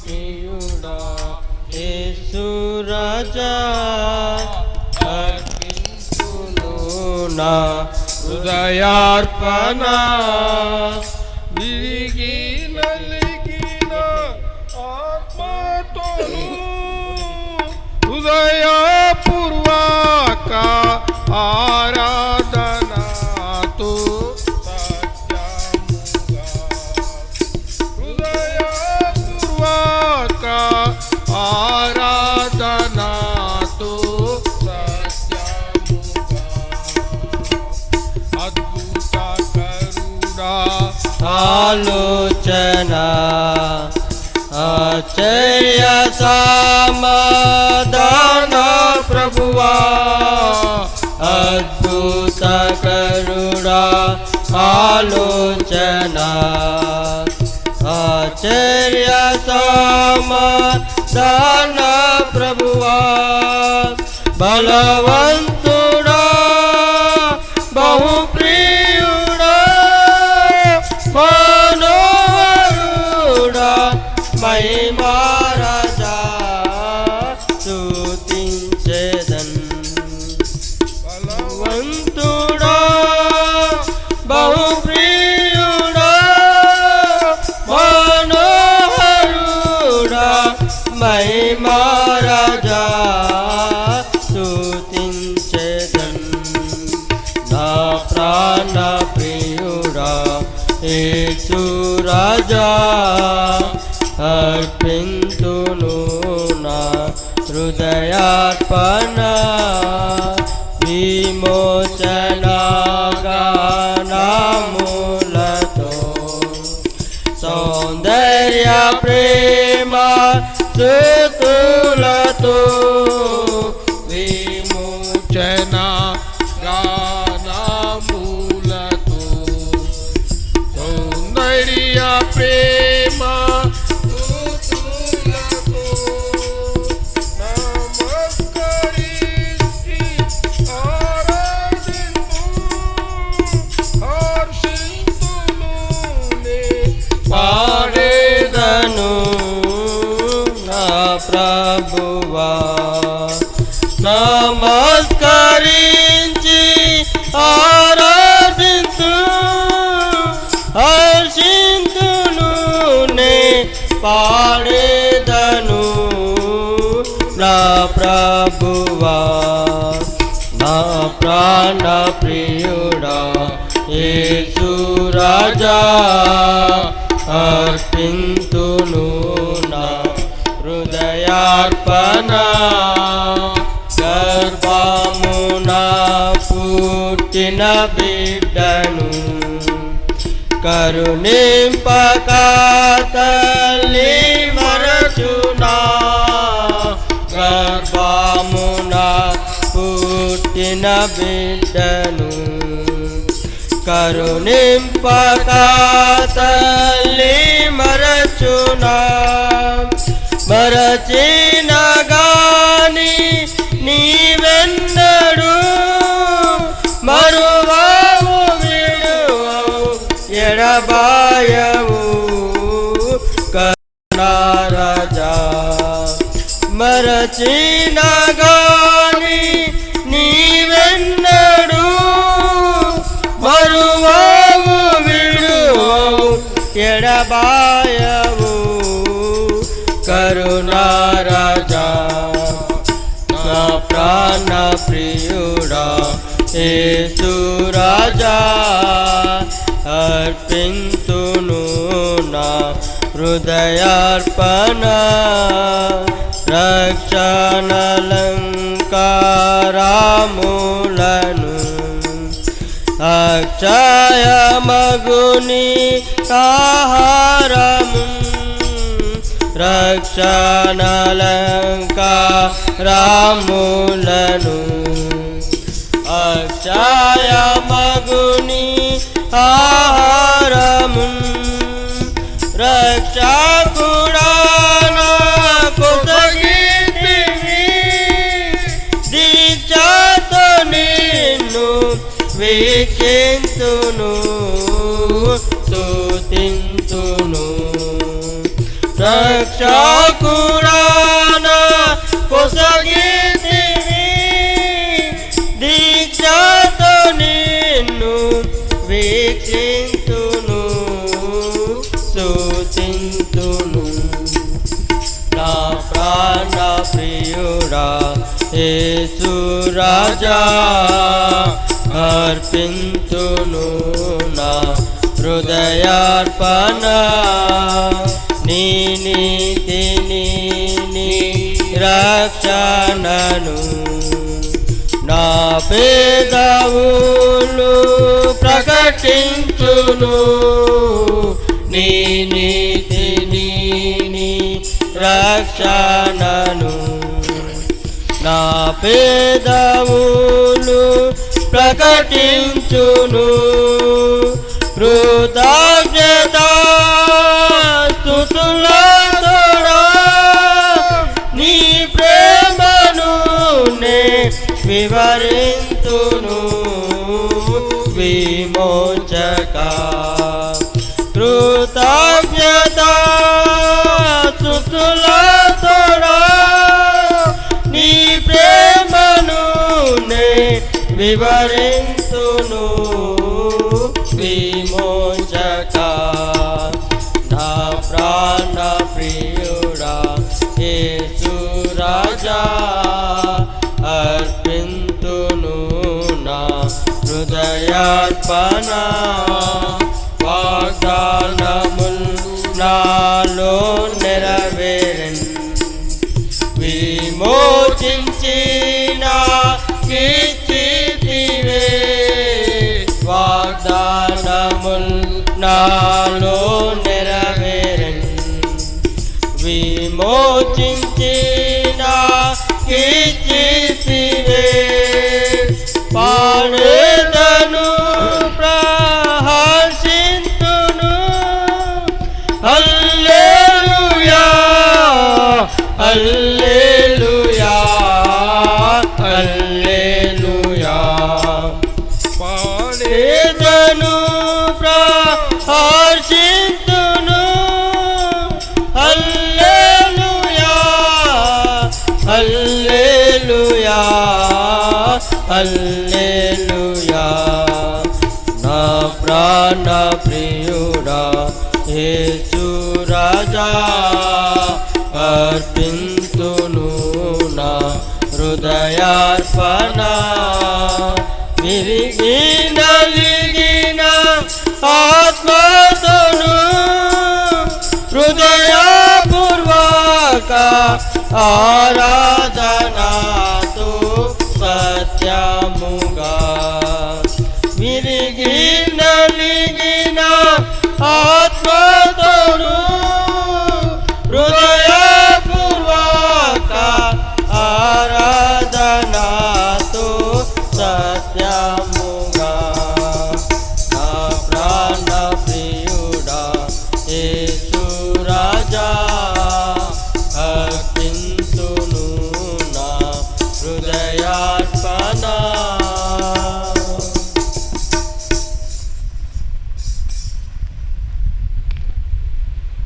ప్రియుడా యేసు రాజా అర్పించును నా హృదయార్పణ విరిగి నలిగిన ఆత్మతోను హృదయపూర్వక ఆరాధనతో సత్యముగా హృదయపూర్వక ఆరాధనతో సత్యముగా అద్భుత కరుణా ఆలోచన ఆశ్చర్య సమాధాన ప్రభువా అద్భుత కరుణా ఆలోచన ఆశ్చర్య సమాధాన ప్రభువా బలవంతుడా బహుప్రియుడా మనోహరుడా మహిమా రాజా స్తుతించెదన్ బలవంతుడా బహుప్రియుడా మనోహరుడా మహిమా రాజా స్తుతించెదన్ నా ప్రాణ ప్రియుడా యేసు రాజా అర్పింతును నా హృదయార్పణ విమోచన గానములతో సౌందర్య ప్రేమ స్తుతులతో విమోచన గానములతో సౌందర్య ప్రేమ స్తుతులతో నమస్కరించి ఆరాధింతు హర్షింతును నే పాడేదను నా ప్రభువా నమస్కరించి ఆరాధింతు హర్షింతును నే పాడేదను నా ప్రభువా నా ప్రాణ ప్రియుడా యేసు రాజా అర్పింతును నా హృదయార్పణ గర్భమున పుట్టిన బిడ్డను కరుణింపక తల్లి మరచునా గర్భమున పుట్టిన బిడ్డను కరుణింపక తల్లి మరచునా మరచిన గాని నీవెన్నడు మరువావు విడువవు ఎడబాయవు కరుణారాజా మరచిన గాని నీవెన్నడు మరువావు విడువవు ఎడబాయవు కరుణారాజా నా ప్రాణ ప్రియుడా యేసు రాజా అర్పింతును నా హృదయార్పణ రక్షణలంకారములను అక్షయ మగుని ఆహారము రక్షణలంకారములను అక్షయ మగుని ఆహారము రక్షకుడా నాకు తగితివి దీక్షతో నిన్ను వీక్షింతును స్తుతింతును రక్షకురాన కొసగితివి దీక్షతో నిన్ను వీక్షింతును స్తుతింతును నా ప్రాణ ప్రియుడా యేసు రాజా అర్పింతును నా హృదయార్పణ నీ నీతిని నీ రక్షణను నా పెదవులు ప్రకటించును నీ నీతిని నీ రక్షణను నా పెదవులు ప్రకటించును కృతజ్ఞతా స్తుతులతోడా నీ ప్రేమను నే వివరింతును విమోచక కృతజ్ఞతా స్తుతులతోడా నీ ప్రేమను నే వివరింతును విమోచక నా ప్రాణ ప్రియుడా యేసు రాజా అర్పింతును నా హృదయార్పణ వాగ్దానముల్ నాలో నెరవేరెన్ విమోచించిన కీర్తివే వాగ్దానముల్ నాలో నెరవేరెన్ విమోచించిన కీర్తివే పాడేదను ప్రహర్షింతును హల్లెలూయా హల్లెలూయా హల్లెలూయా పాడేదను ప్రహర్షింతును హల్లెలూయా హల్లెలూయా హల్లెలూయా నా ప్రాణ ప్రియుడా యేసు రాజా అర్పింతును నా హృదయార్పణ విరిగి నలిగిన ఆత్మతోను హృదయపూర్వక ఆరాధనాతో సత్యముగా విరిగి నలిగిన ఆత్మతోను హృదయపూర్వక ఆరాధనాతో సత్యముగా నా ప్రాణ ప్రియుడా యేసు రాజా అర్పింతును నా హృదయార్పణ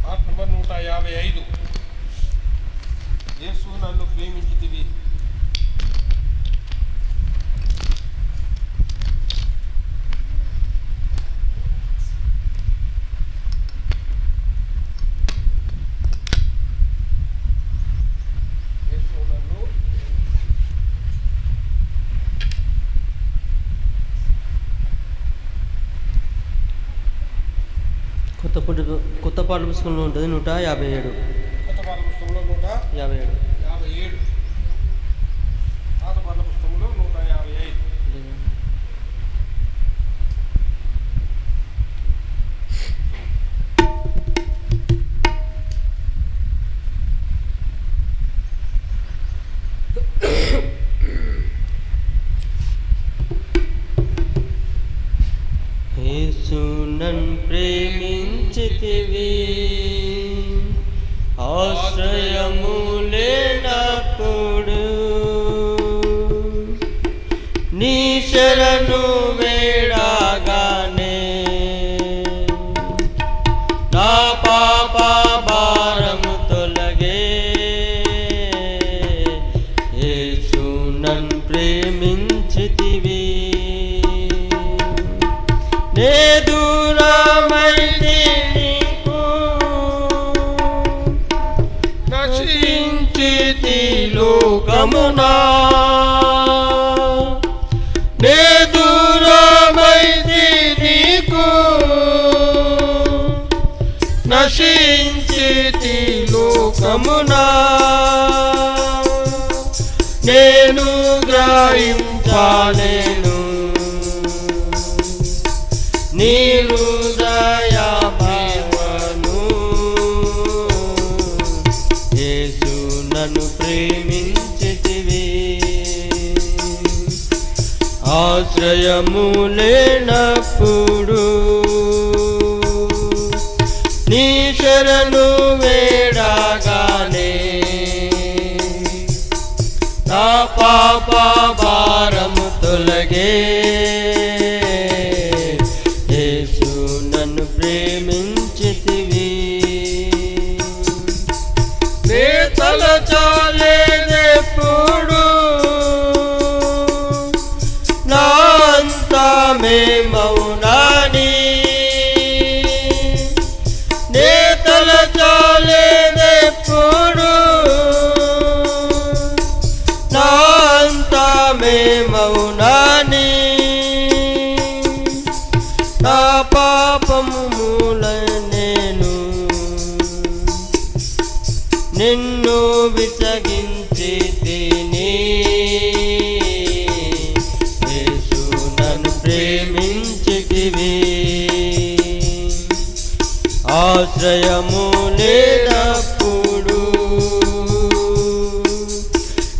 పాట నంబర్ 155 యేసు నన్ను ప్రేమించితివి కొత్త పాఠ్య పుస్తకంలో ఉంటుంది 157 కొత్త పాఠ్య పుస్తకంలో 157 పాత పాఠ్య పుస్తకంలో 155 యేసు నన్ను ప్రేమించితివి ఆశ్రయము లేనప్పుడు నీ శరణు వేడగానే నా పాప భారము తొలగి నశించితి లోకమునా నే దూరమైతి నీకు నశించితి లోకమునా నేను గ్రహించలేను నీ హృదయ భావను యేసు నన్ను ప్రేమించితివి ఆశ్రయము లేనప్పుడు నీ శరణు వేడగానే నా పాప భారము తొలగే యేసు నన్ను ప్రేమించితివి నే తలచాలేదెప్పుడు నా అంతమే మౌనాని నే తలచాలేదెప్పుడు నా అంతమే మౌనాని నా పాపము మూల నేను నిన్ను విసగించి తిని యేసు నన్ను ప్రేమించితివి ఆశ్రయము లేనప్పుడు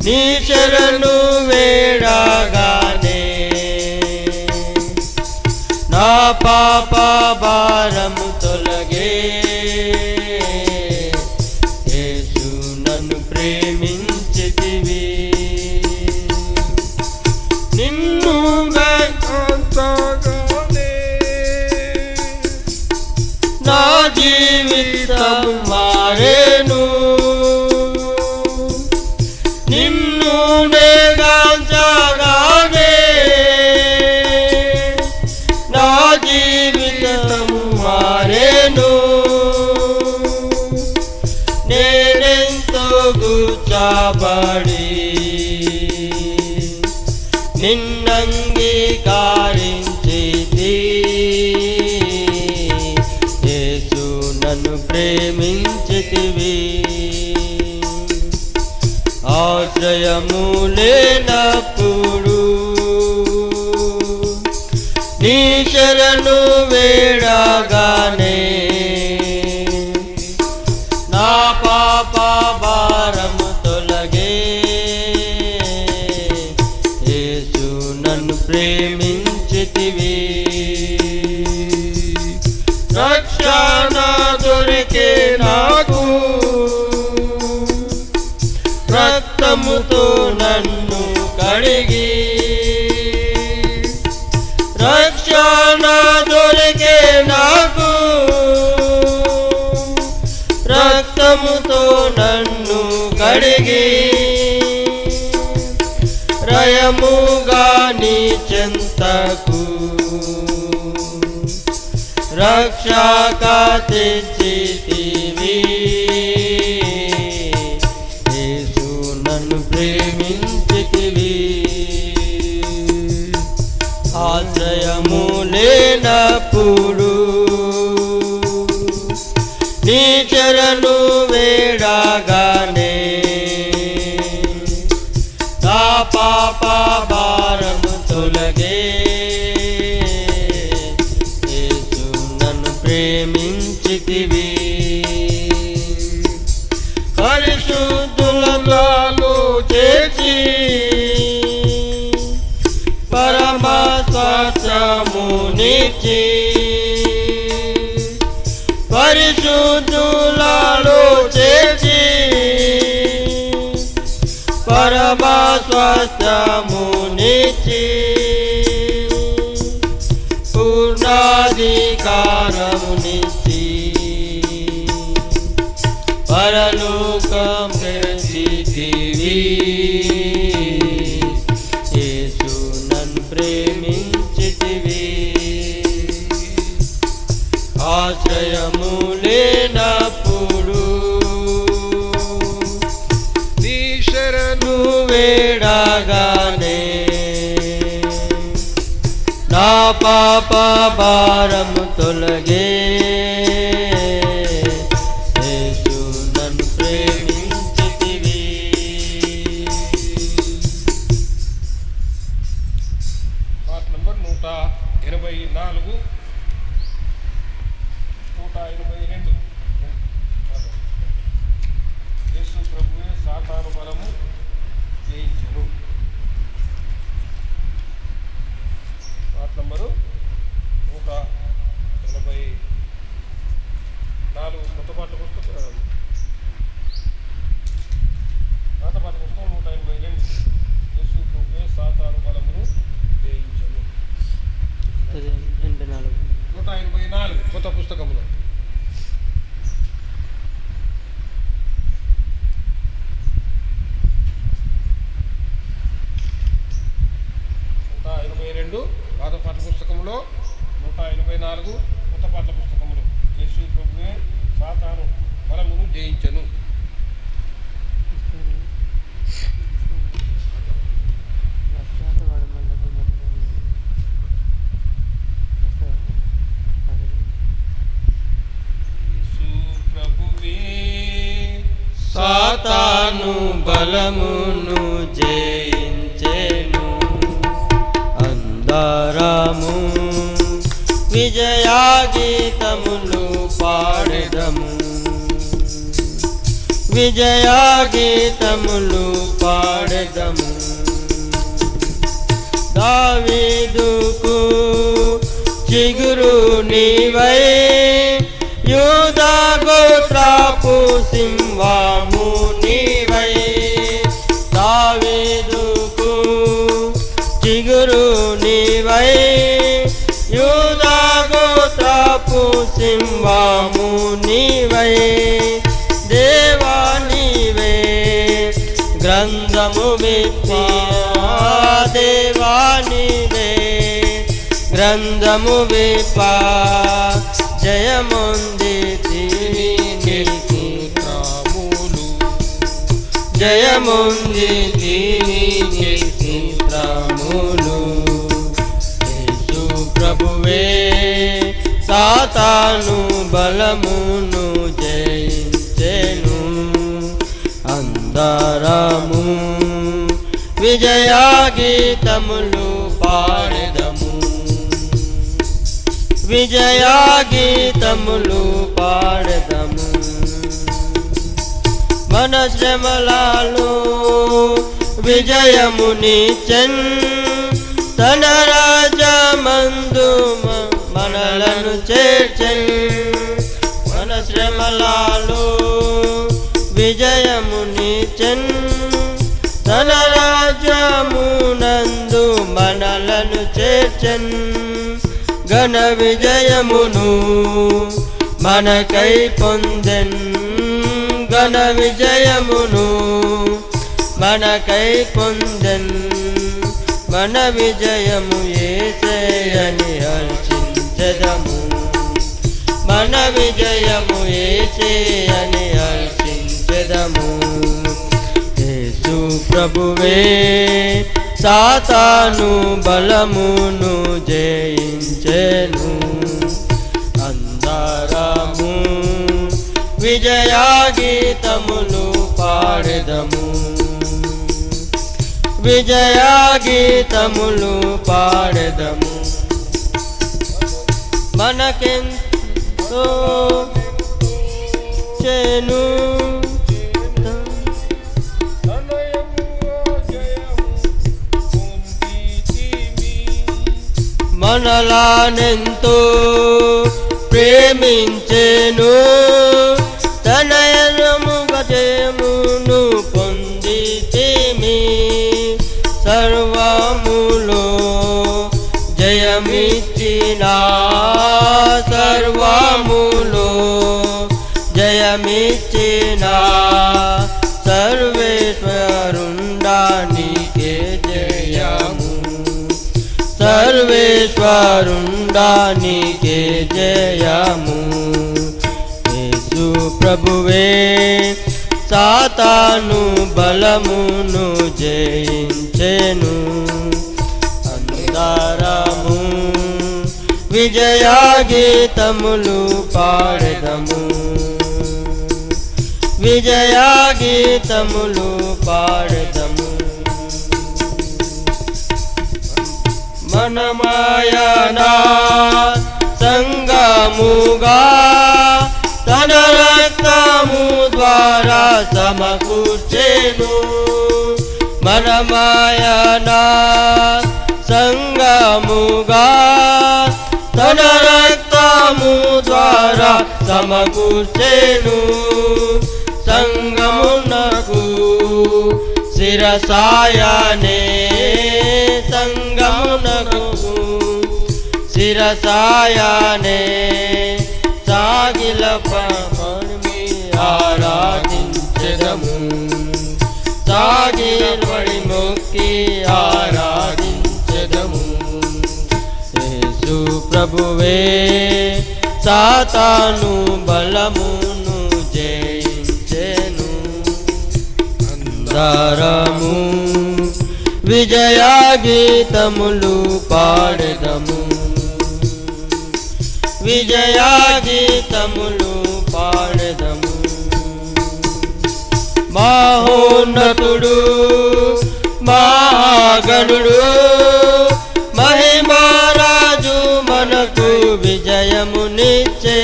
నీ శరణు వేడగానే నా పాప భారము తొలగే యేసు నన్ను ప్రేమించితివి నిన్ను అంతగానే నా జీవితం మారేను నిన్ను నేగాంచగానే నా జీవితం మారేను నేనెంతో గుచ్చబడి నిన్నంగీకరించితి యేసు నన్ను ప్రేమించితివి ఆశ్రయము లేనప్పుడు నీ శరణు వేడగానే నా పాప భారము తొలగే యేసు నన్ను ప్రేమించితివి రక్షణ దొరికే నాకు రక్తముతో నన్ను కడిగి రక్షణ దొరికే నాకు రక్తముతో నన్ను కడిగి రయముగా నీ చెంతకు రక్షక తెచ్చితివి యేసు నన్ను ప్రేమించితివి ఆశ్రయము లేనప్పుడు నీ చరణు వేడగానే నా పాప భారము తొలగే యేసు నన్ను ప్రేమించితివి పరిశుద్ధులలో చేసి పరమ స్వచ్ఛమునిచ్చి పరిశుద్ధులలో చేసి పరమ స్వచ్ఛమునిచ్చి పూర్ణాధికారమునిచ్చి పరలోకం తెచ్చితివి యేసు నన్ను ప్రేమించితివి ఆశ్రయము లేనప్పుడు వినగానే నా పాప భారము తొలగే యేసు నన్ను ప్రేమించితివి. పాట నంబర్ 184 122. యేసు ప్రభువే సాతాను బలము జయించెను. పాట నంబరు 184 కొత్త పాటల పుస్తకం పాత పాట పుస్తకం 182. యేసు ప్రభువే సాతాను బలమును జయించెను. 184 కొత్త పుస్తకంలో పాత పాటల పుస్తకంలో 184 కొత్త పాటల పుస్తకంలో యేసు ప్రభువే సాతాను బలమును జయించెను. సాతాను బలమును జయించెను. అందరము విజయగీతములు పాడెదము, విజయగీతములు పాడెదము. దావీదుకు చిగురు నీవై, యూదా గోత్రపు సింహము నీవై. దావీదుకు చిగురు నీవై, యూదా గోత్రపు సింహము నీవై. దేవా నీవే గ్రంథము విప్పి, దేవా నీవే గ్రంథము విప్ప, జయముందితివి నీకు త్రాములు, జయముందితివి నీకు త్రాములు. యేసు ప్రభువే సాతాను బలమును జయించెను. అందరము విజయగీతములు పాడెదము, విజయగీతములు పాడెదము. మన శ్రమలలో విజయమునిచ్చెన్, తన రాజ్యమందు మనలను చేర్చెన్. మన శ్రమలలో విజయమునిచ్చెన్, తన రాజ్యమునందు మనలను చేర్చెన్. ఘన విజయమును మనకై పొందెన్, ఘన విజయమును మనకై పొందెన్. మన విజయము యేసయ్యని హర్షించెదము, మన విజయము యేసయ్యని హర్షించెదము. యేసు ప్రభువే సాతాను బలమును జయించెను. అందరము విజయగీతములు పాడెదము, విజయగీతములు పాడెదము. మనకెంతో చేను మనలానెంతో ప్రేమించెను, తనయనముగ జయమును పొందితిమి. సర్వములో జయమిచ్చిన, సర్వములో జయమిచ్చిన సర్వేశ్వరుండానికి జయము, సర్వేశ్వరుండానికి జయము. యేసు ప్రభువే సాతాను సాతాను బలమును జయించెను. అందరము విజయ గీతములు పాడెదము, విజయ గీతములు పాడెదము. మనమాయనా సంగముగా తన రక్తము ద్వారా సమకూర్చెను. మనమాయనా సంగముగా తన రక్తము ద్వారా సమకూర్చెను. సంగమునకు శిరసాయనే, సంగమునకు శిరసాయనే. సాగిల పరమని ఆరాధించెదము, సాగిలపడి మొక్కి ఆరాధించెదము. యేసు ప్రభువే సాతాను బలమును జయించెను. అందరము విజయ గీతములు పాడెదము, విజయ గీతములు పాడెదము. మహోన్నతుడు మహాగణుడు మహిమరాజు మనకు విజయమునిచ్చే.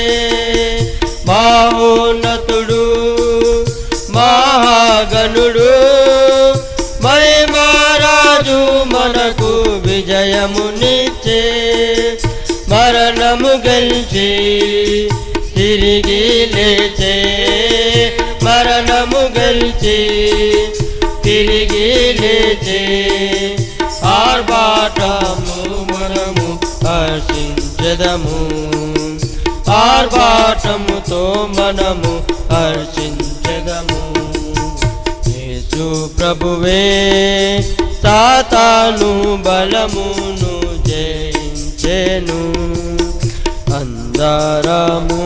మహోన్నతుడు మహాగణుడు మహిమరాజు మనకు విజయమునిచ్చే. మరణము గెలిచి తిరిగి లేచే, మరణము గెలిచి తిరిగి లేచే. ఆర్భాటము మనము హర్షించెదము, ఆర్భాటముతో మనము హర్షించెదము. యేసు ప్రభువే సాతాను బలమును జయించెను. అందరము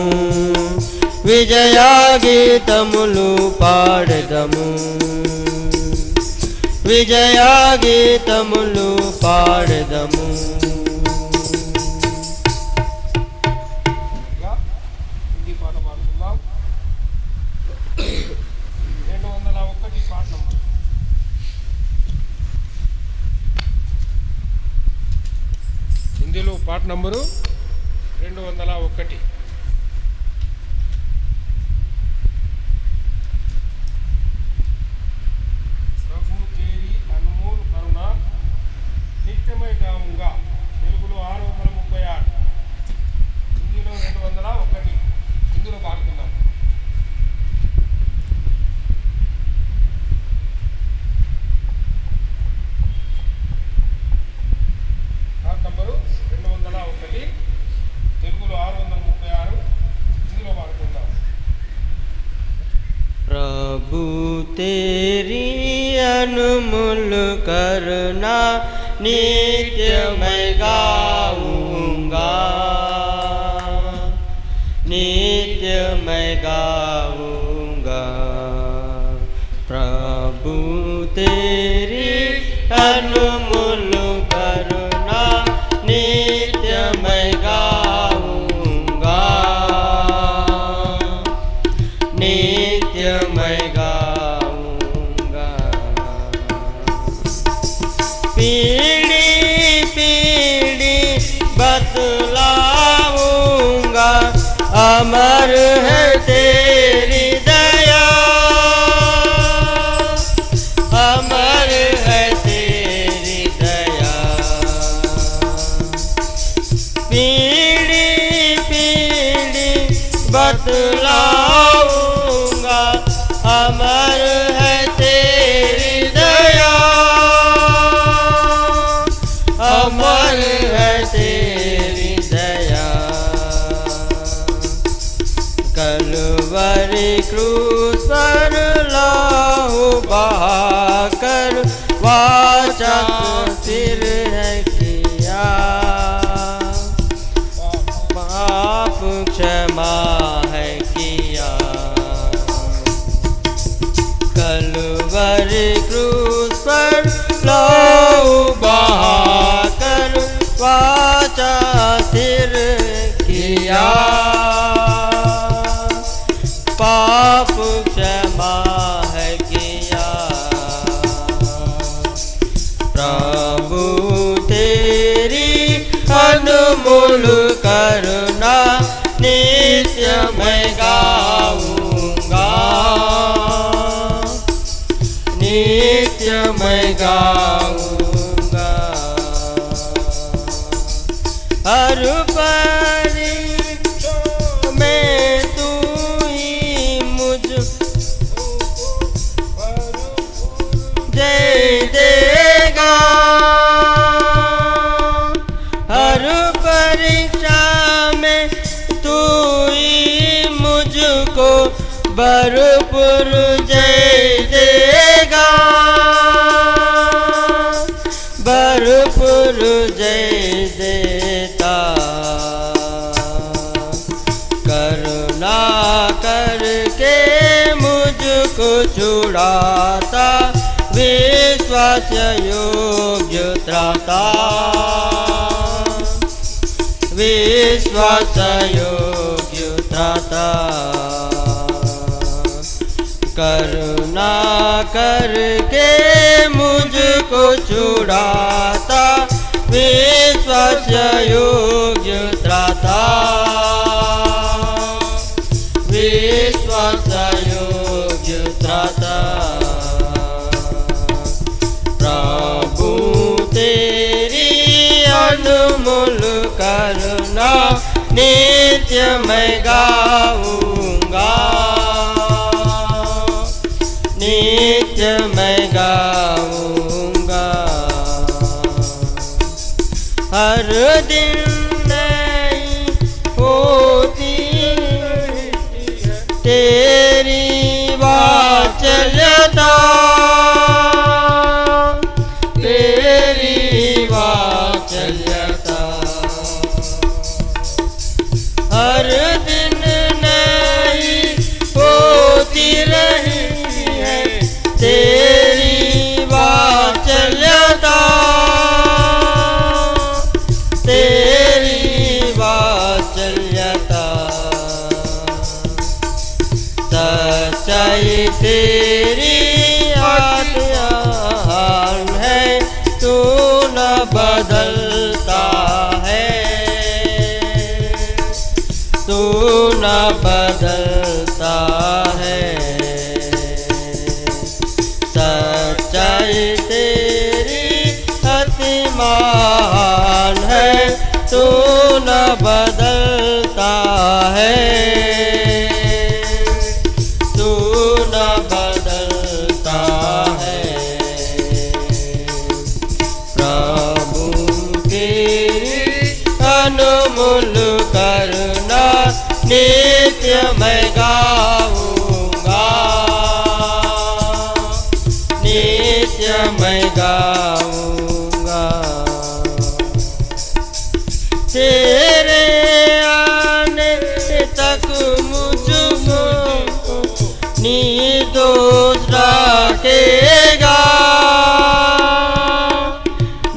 విజయ గీతములు పాడెదము, విజయ గీతములు పాడెదము. హిందీ పాట పాడుకుందాం. 201 పాట నంబర్. హిందీలో పాట నంబరు 201. ప్రభు తేరీ అన్మోల్ కరుణ నిత్యమై గావుంగా. తెలుగులో 636, హిందీలో 201. హిందీలో పాడుకుందాం. పాట నంబరు 201, తెలుగులో 636, హిందీలో పాడుకుందాం. प्रभु तेरी अनमोल करुणा नित्य मैं गाऊंगा, नित्य मैं गाऊंगा. प्रभु तेरी अनमोल करुणा नित्य मैं गाऊंगा, नित्य मैं गाऊंगा. पीढ़ी पीढ़ी बतलाऊंगा, अमर है तेरी दया, अमर है तेरी दया. पीढ़ी पीढ़ी बतलाऊंगा, अमर है तेरी दया, अमर है तेरी दया. कलवरी क्रूस पर लहू बहाकर वाचा स्थिर किया, पाप क्षमा है किया। प्रभु तेरी अनमोल करुणा नित्य मैं गाऊंगा, नित्य मैं गाऊंगा। हर परीक्षा में तू ही मुझ जय देगा, हर परीक्षा में तू ही मुझको भरपूर जय देगा, भरपूर जय देता। करुणा करके मुझको छुड़ाता, विश्वास योग्य त्राता, विश्वास योग्य त्राता। करुणा करके मुझको छुड़ाता, विश्वास योग्य त्राता, विश्वास योग्य त्राता। प्रभु तेरी अनमोल करुणा नित्य मैं गाऊंगा, नित्य मैं गाऊंगा। हर दिन नई होती तेरी वात्सल्यता, तेरी वात्सल्यता। हर दिन नई होती रही है तेरी वात्सल्यता, तेरी वात्सल्यता। सच्चाई तेरी आज्ञान है, तू न बदलता है, तू न बदलता है। सच्चाई तेरी अति महान है, तू न बदलता है, तू न बदलता है। प्रभु तेरी अनमोल करुणा नित्य मैं गाऊंगा, नित्य मैं गाऊंगा। तेरे आने तक मुझको निर्दोष रखेगा,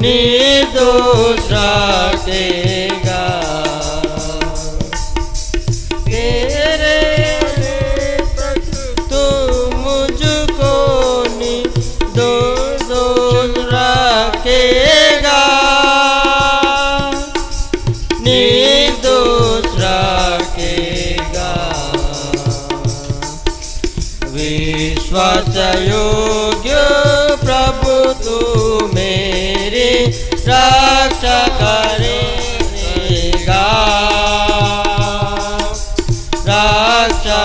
निर्दोष रखेगा। तेरे तक तू मुझको निर्दोष रखेगा, निर्दोष रखेगा। विश्वास योग्य प्रभु तू मेरी रक्षा करेगा, रक्षा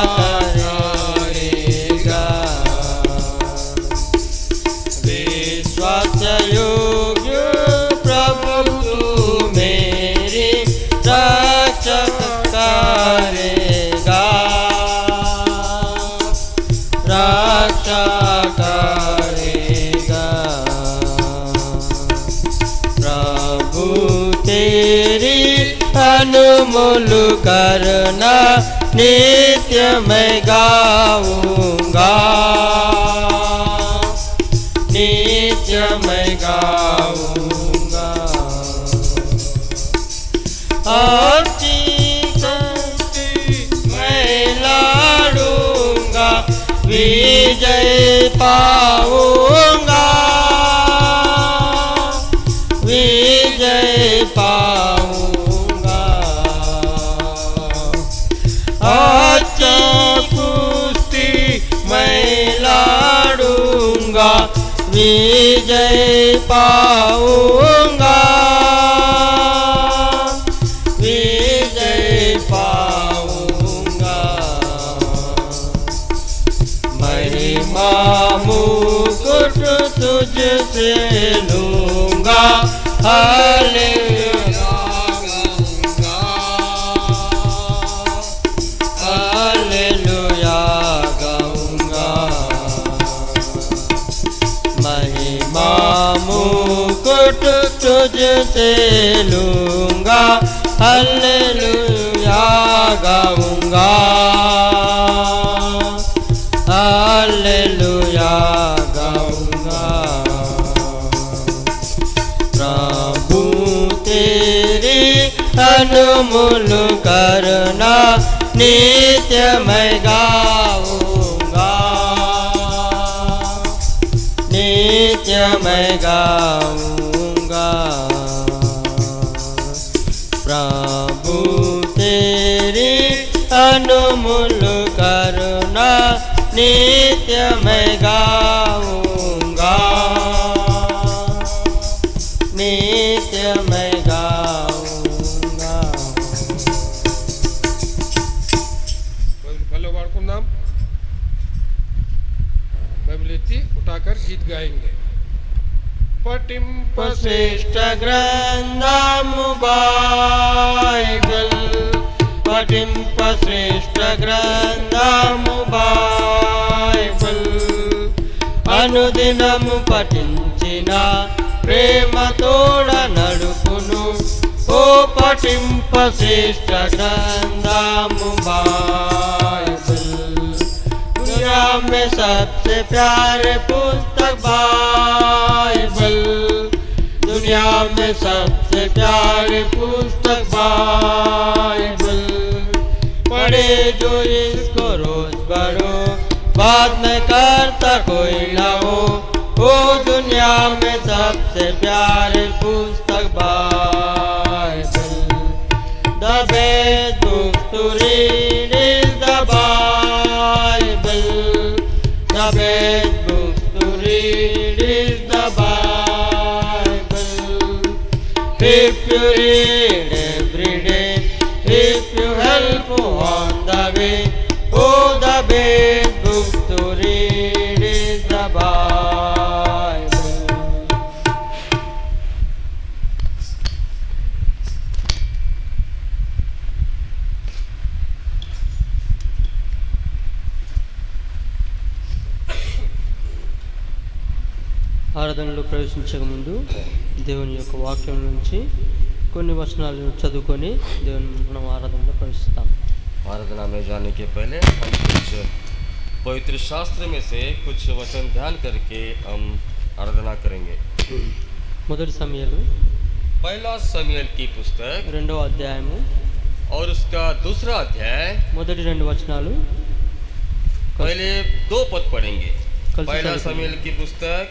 करेगा। विश्वास योग्य प्रभु तू मेरी रक्षा करेगा, रक्षा करेगा। प्रभु तेरी अनमोल करुणा नित्य मैं गाऊंगा, जाऊंगा, विजय पाऊंगा, विजय पाऊंगा। महिमा मुकुट तुझसे लूंगा, हालेलुया गाऊंगा, हालेलुया गाऊंगा। महिमा मुकुट तुझसे लूंगा, हालेलुया गाऊंगा, हालेलुया गाऊंगा। प्रभु तेरी अनमोल करुणा नित्य मैं गाऊंगा, नित्य मैं गाऊंगा। प्रभु तेरी अनमोल करुणा नित्य मैं गाऊंगा, नित्य मैं गाऊंगा। भले वाड़कुंदाम बाइबल एत्ती उठाकर गीत गाएंगे। श्रेष्ठ ग्रंथम बाइबल, पठिंप श्रेष्ठ ग्रंथम बाइबल, అనుదినము పఠించిన ప్రేమ తోడ నడుపును, ఓ పఠింప శ్రేష్ఠ గ్రంథము बाइबल। दुनिया में सबसे प्यारे पुस्तक बाइबल, दुनिया में सबसे प्यारे पुस्तक बाइबल। पढ़े जो इसको रोज पढ़ो, बात न करता कोई ना हो, ओ दुनिया में सबसे प्यारे पुस्तक Bible. The best book to read is the Bible, the best book to read is the Bible. If you read every day, if you help on the way, oh, the best book to read is the Bible. ఆరాధనలో ప్రవేశించక ముందు దేవుని యొక్క వాక్యం నుంచి కొన్ని వచనాలను చదువుకొని దేవుని మనం ఆరాధనలో ప్రవేశిస్తాం। आराधना में जाने के पहले हम कुछ पवित्र शास्त्र में से कुछ वचन ध्यान करके हम आराधना करेंगे। మొదటి సమూయేలు पहला समूएल की पुस्तक రెండవ అధ్యాయము और उसका दूसरा अध्याय, మొదటి రెండు వచనాలు पहले दो पद पढ़ेंगे। कल से पहला चलेंगे। समूएल की पुस्तक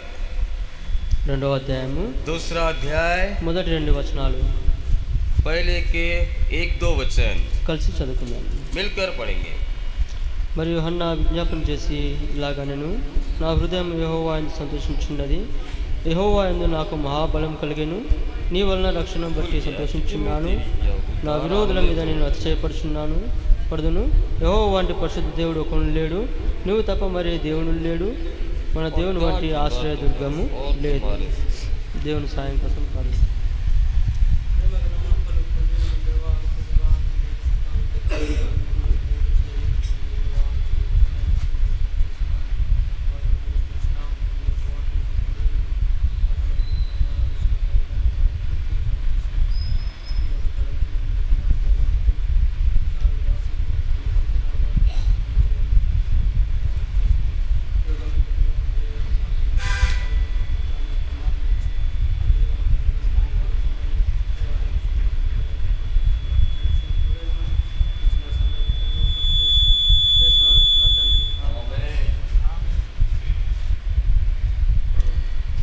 రెండవ అధ్యాయము दूसरा अध्याय, మొదటి రెండు వచనాలు पहले के एक दो वचन కలిసి చదువుకుందాం। मिलकर पढ़ेंगे। మరియు హన్నా విజ్ఞాపన చేసి ఇలాగనెను, నా హృదయం యెహోవా యందు సంతోషించున్నది, యెహోవా యందు నాకు మహాబలం కలిగెను, నీ వలన రక్షణ బట్టి సంతోషించున్నాను, నా విరోధుల మీద నేను అతిశయపడుచున్నాను పడుదును। యెహోవా వంటి పరిశుద్ధ దేవుడు ఒకడు లేడు, నువ్వు తప్ప మరి దేవుడు లేడు, మన దేవుని వంటి ఆశ్రయ దుర్గము లేదు। దేవుని సాయం కోసం ప్రార్థన।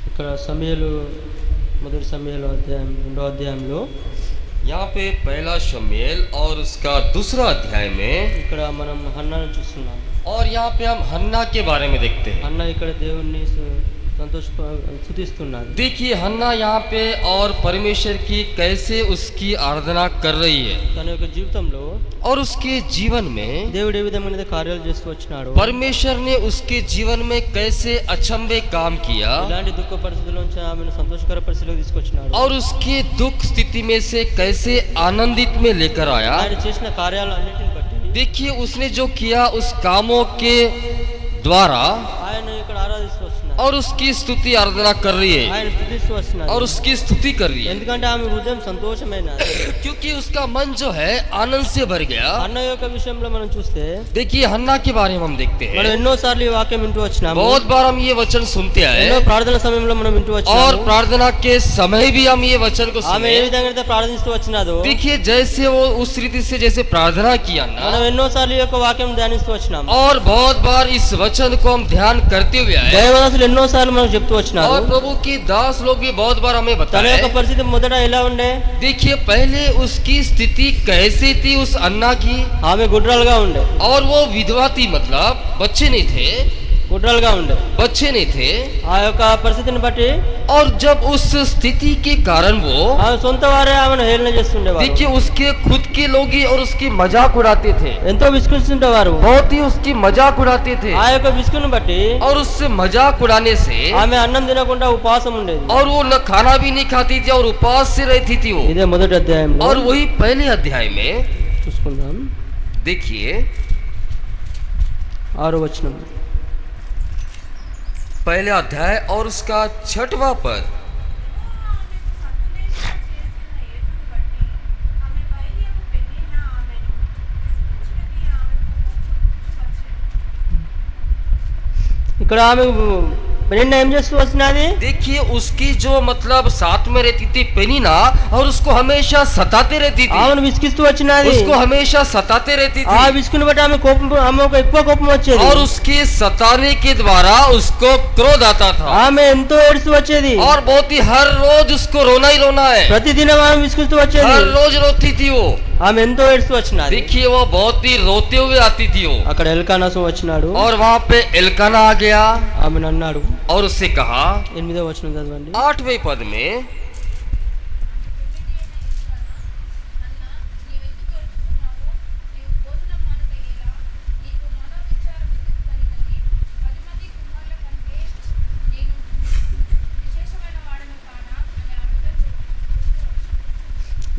ఇక్కడ సమూయేలు మొదటి సమూయేలు అధ్యాయం రెండో అధ్యాయంలో यहाँ पे पहला शमूएल और उसका दूसरा अध्याय में ఇక్కడ మనం హన్నాను చూస్తున్నాం। और यहाँ पे हम हन्ना के बारे में देखते हैं। అన్న ఇక్కడ దేవుణ్ణి స్తుతిస్తున్నాడు. देखिए हन्ना यहाँ पे और परमेश्वर की कैसे उसकी आराधना कर रही है తన యొక్క జీవితంలో और उसके जीवन में దేవుడు ఏ విధమైన కార్యాలు చేస్తూ వచ్చినాడు, परमेश्वर ने उसके जीवन में कैसे अचंभे काम किया ఇలాంటి దుఃఖ పరిస్థితుల్లోంచి ఆమెను సంతోషకర పరిస్థితిలోకి తీసుకొచ్చినాడు, और उसके दुख स्थिति में से कैसे आनंदित में लेकर आया। ఆయన చేసిన కార్యాలు అన్నిటిని బట్టి देखिए उसने जो किया उस कामों के द्वारा ఆయన ఇక్కడ ఆరాధిస్తూ వస్తున్నాడు, और उसकी स्तुति आराधना कर रही है ఆయన స్తుతిస్తూ వస్తున్నాడు. और उसकी स्तुति कर रही है ఎందుకంటే ఆమె హృదయం సంతోషమైన क्योंकि उसका मन जो है आनंद से भर गया। అన్న యొక్క విషయంలో మనం చూస్తే देखिए हन्ना के बारे में हम देखते మనం हैं, ఎన్నో సార్లు ఈ వాక్యం వింటూ వచ్చినాము, बहुत बार हम ये वचन सुनते ఎన్నో हैं ప్రార్థన సమయంలో మనం వింటూ और వచ్చినాము. प्रार्थना के समय भी हम ये वचन को ఆమె ఏ सुने। విధంగా అయితే ప్రార్థిస్తూ వచ్చినాదో, देखिए जैसे वो उस रीति से जैसे प्रार्थना किया మనం ना, ఎన్నో సార్లు ఈ యొక్క వాక్యం ధ్యానిస్తూ వచ్చినాము. और बहुत बार इस वचन को हम ध्यान करते हुए आए దైవదాసులు ఎన్నో సార్లు మనకు చెప్తూ వచ్చినారు. और प्रभु की दास लोग भी बहुत बार हमें తన యొక్క बताए। పరిస్థితి మొదట ఎలా ఉండే, देखिए पहले उसकी स्थिति कैसी थी उस अन्ना की, ఆమె గుడ్రాలుగా ఉండే, और वो विधवा थी, मतलब बच्चे नहीं थे, గుడ్రాలుగా ఉండే. बच्चे नहीं थे। ఆ యొక్క పరిస్థితిని బట్టి और जब उस स्थिति के कारण वो ఆమె సొంత వారే ఆమెను హేళన చేస్తుండేవారు, देखिए उसके खुद के लोग ही और उसकी मजाक उड़ाते थे, ఎంతో విసుకుంటుండేవారు. बहुत ही उसकी मजाक उड़ाते थे। ఆ యొక్క విసుకుని బట్టి और उससे मजाक उड़ाने से ఆమె అన్నం తినకుండా ఉపవాసం ఉండేది. और वो न खाना भी नहीं खाती थी और उपवास से रहती थी वो। ఇదే మొదటి అధ్యాయంలో और वही पहले अध्याय में చూసుకుందాం, देखिए 6వ వచనం. पहले अध्याय और उसका 6वां पद। ఇక్కడ ఆమె పెనిన్నా ఏం చేస్తూ వచ్చినది, देखिए उसकी जो मतलब साथ में रहती थी पेनिना, और उसको हमेशा सताते रहती थी, ఆమెను విసిగిస్తూ వచ్చినది. उसको हमेशा सताते रहती ఆ थी, విసుకుని బట్టి ఆమె కోపం, ఆమెకు ఎక్కువ కోపం వచ్చేది. और उसके सताने के द्वारा उसको क्रोध आता था, ఆమె ఎంతో ఏడుస్తూ వచ్చేది. और बहुत ही हर रोज उसको रोना ही रोना है, ప్రతిదినం ఆమె విసుగుతూ వచ్చేది. हर रोज रोती थी वो। ఆమె ఎంతో ఏడుస్తూ వచ్చినది. देखिए वो बहुत ही रोते हुए आती थी वो। అక్కడ ఎల్కానాసు వచ్చినాడు, और वहाँ पे एल्काना आ गया ఆమెను అన్నాడు. और उससे कहा 8వ వచనం చదవండి. 8वें पद में,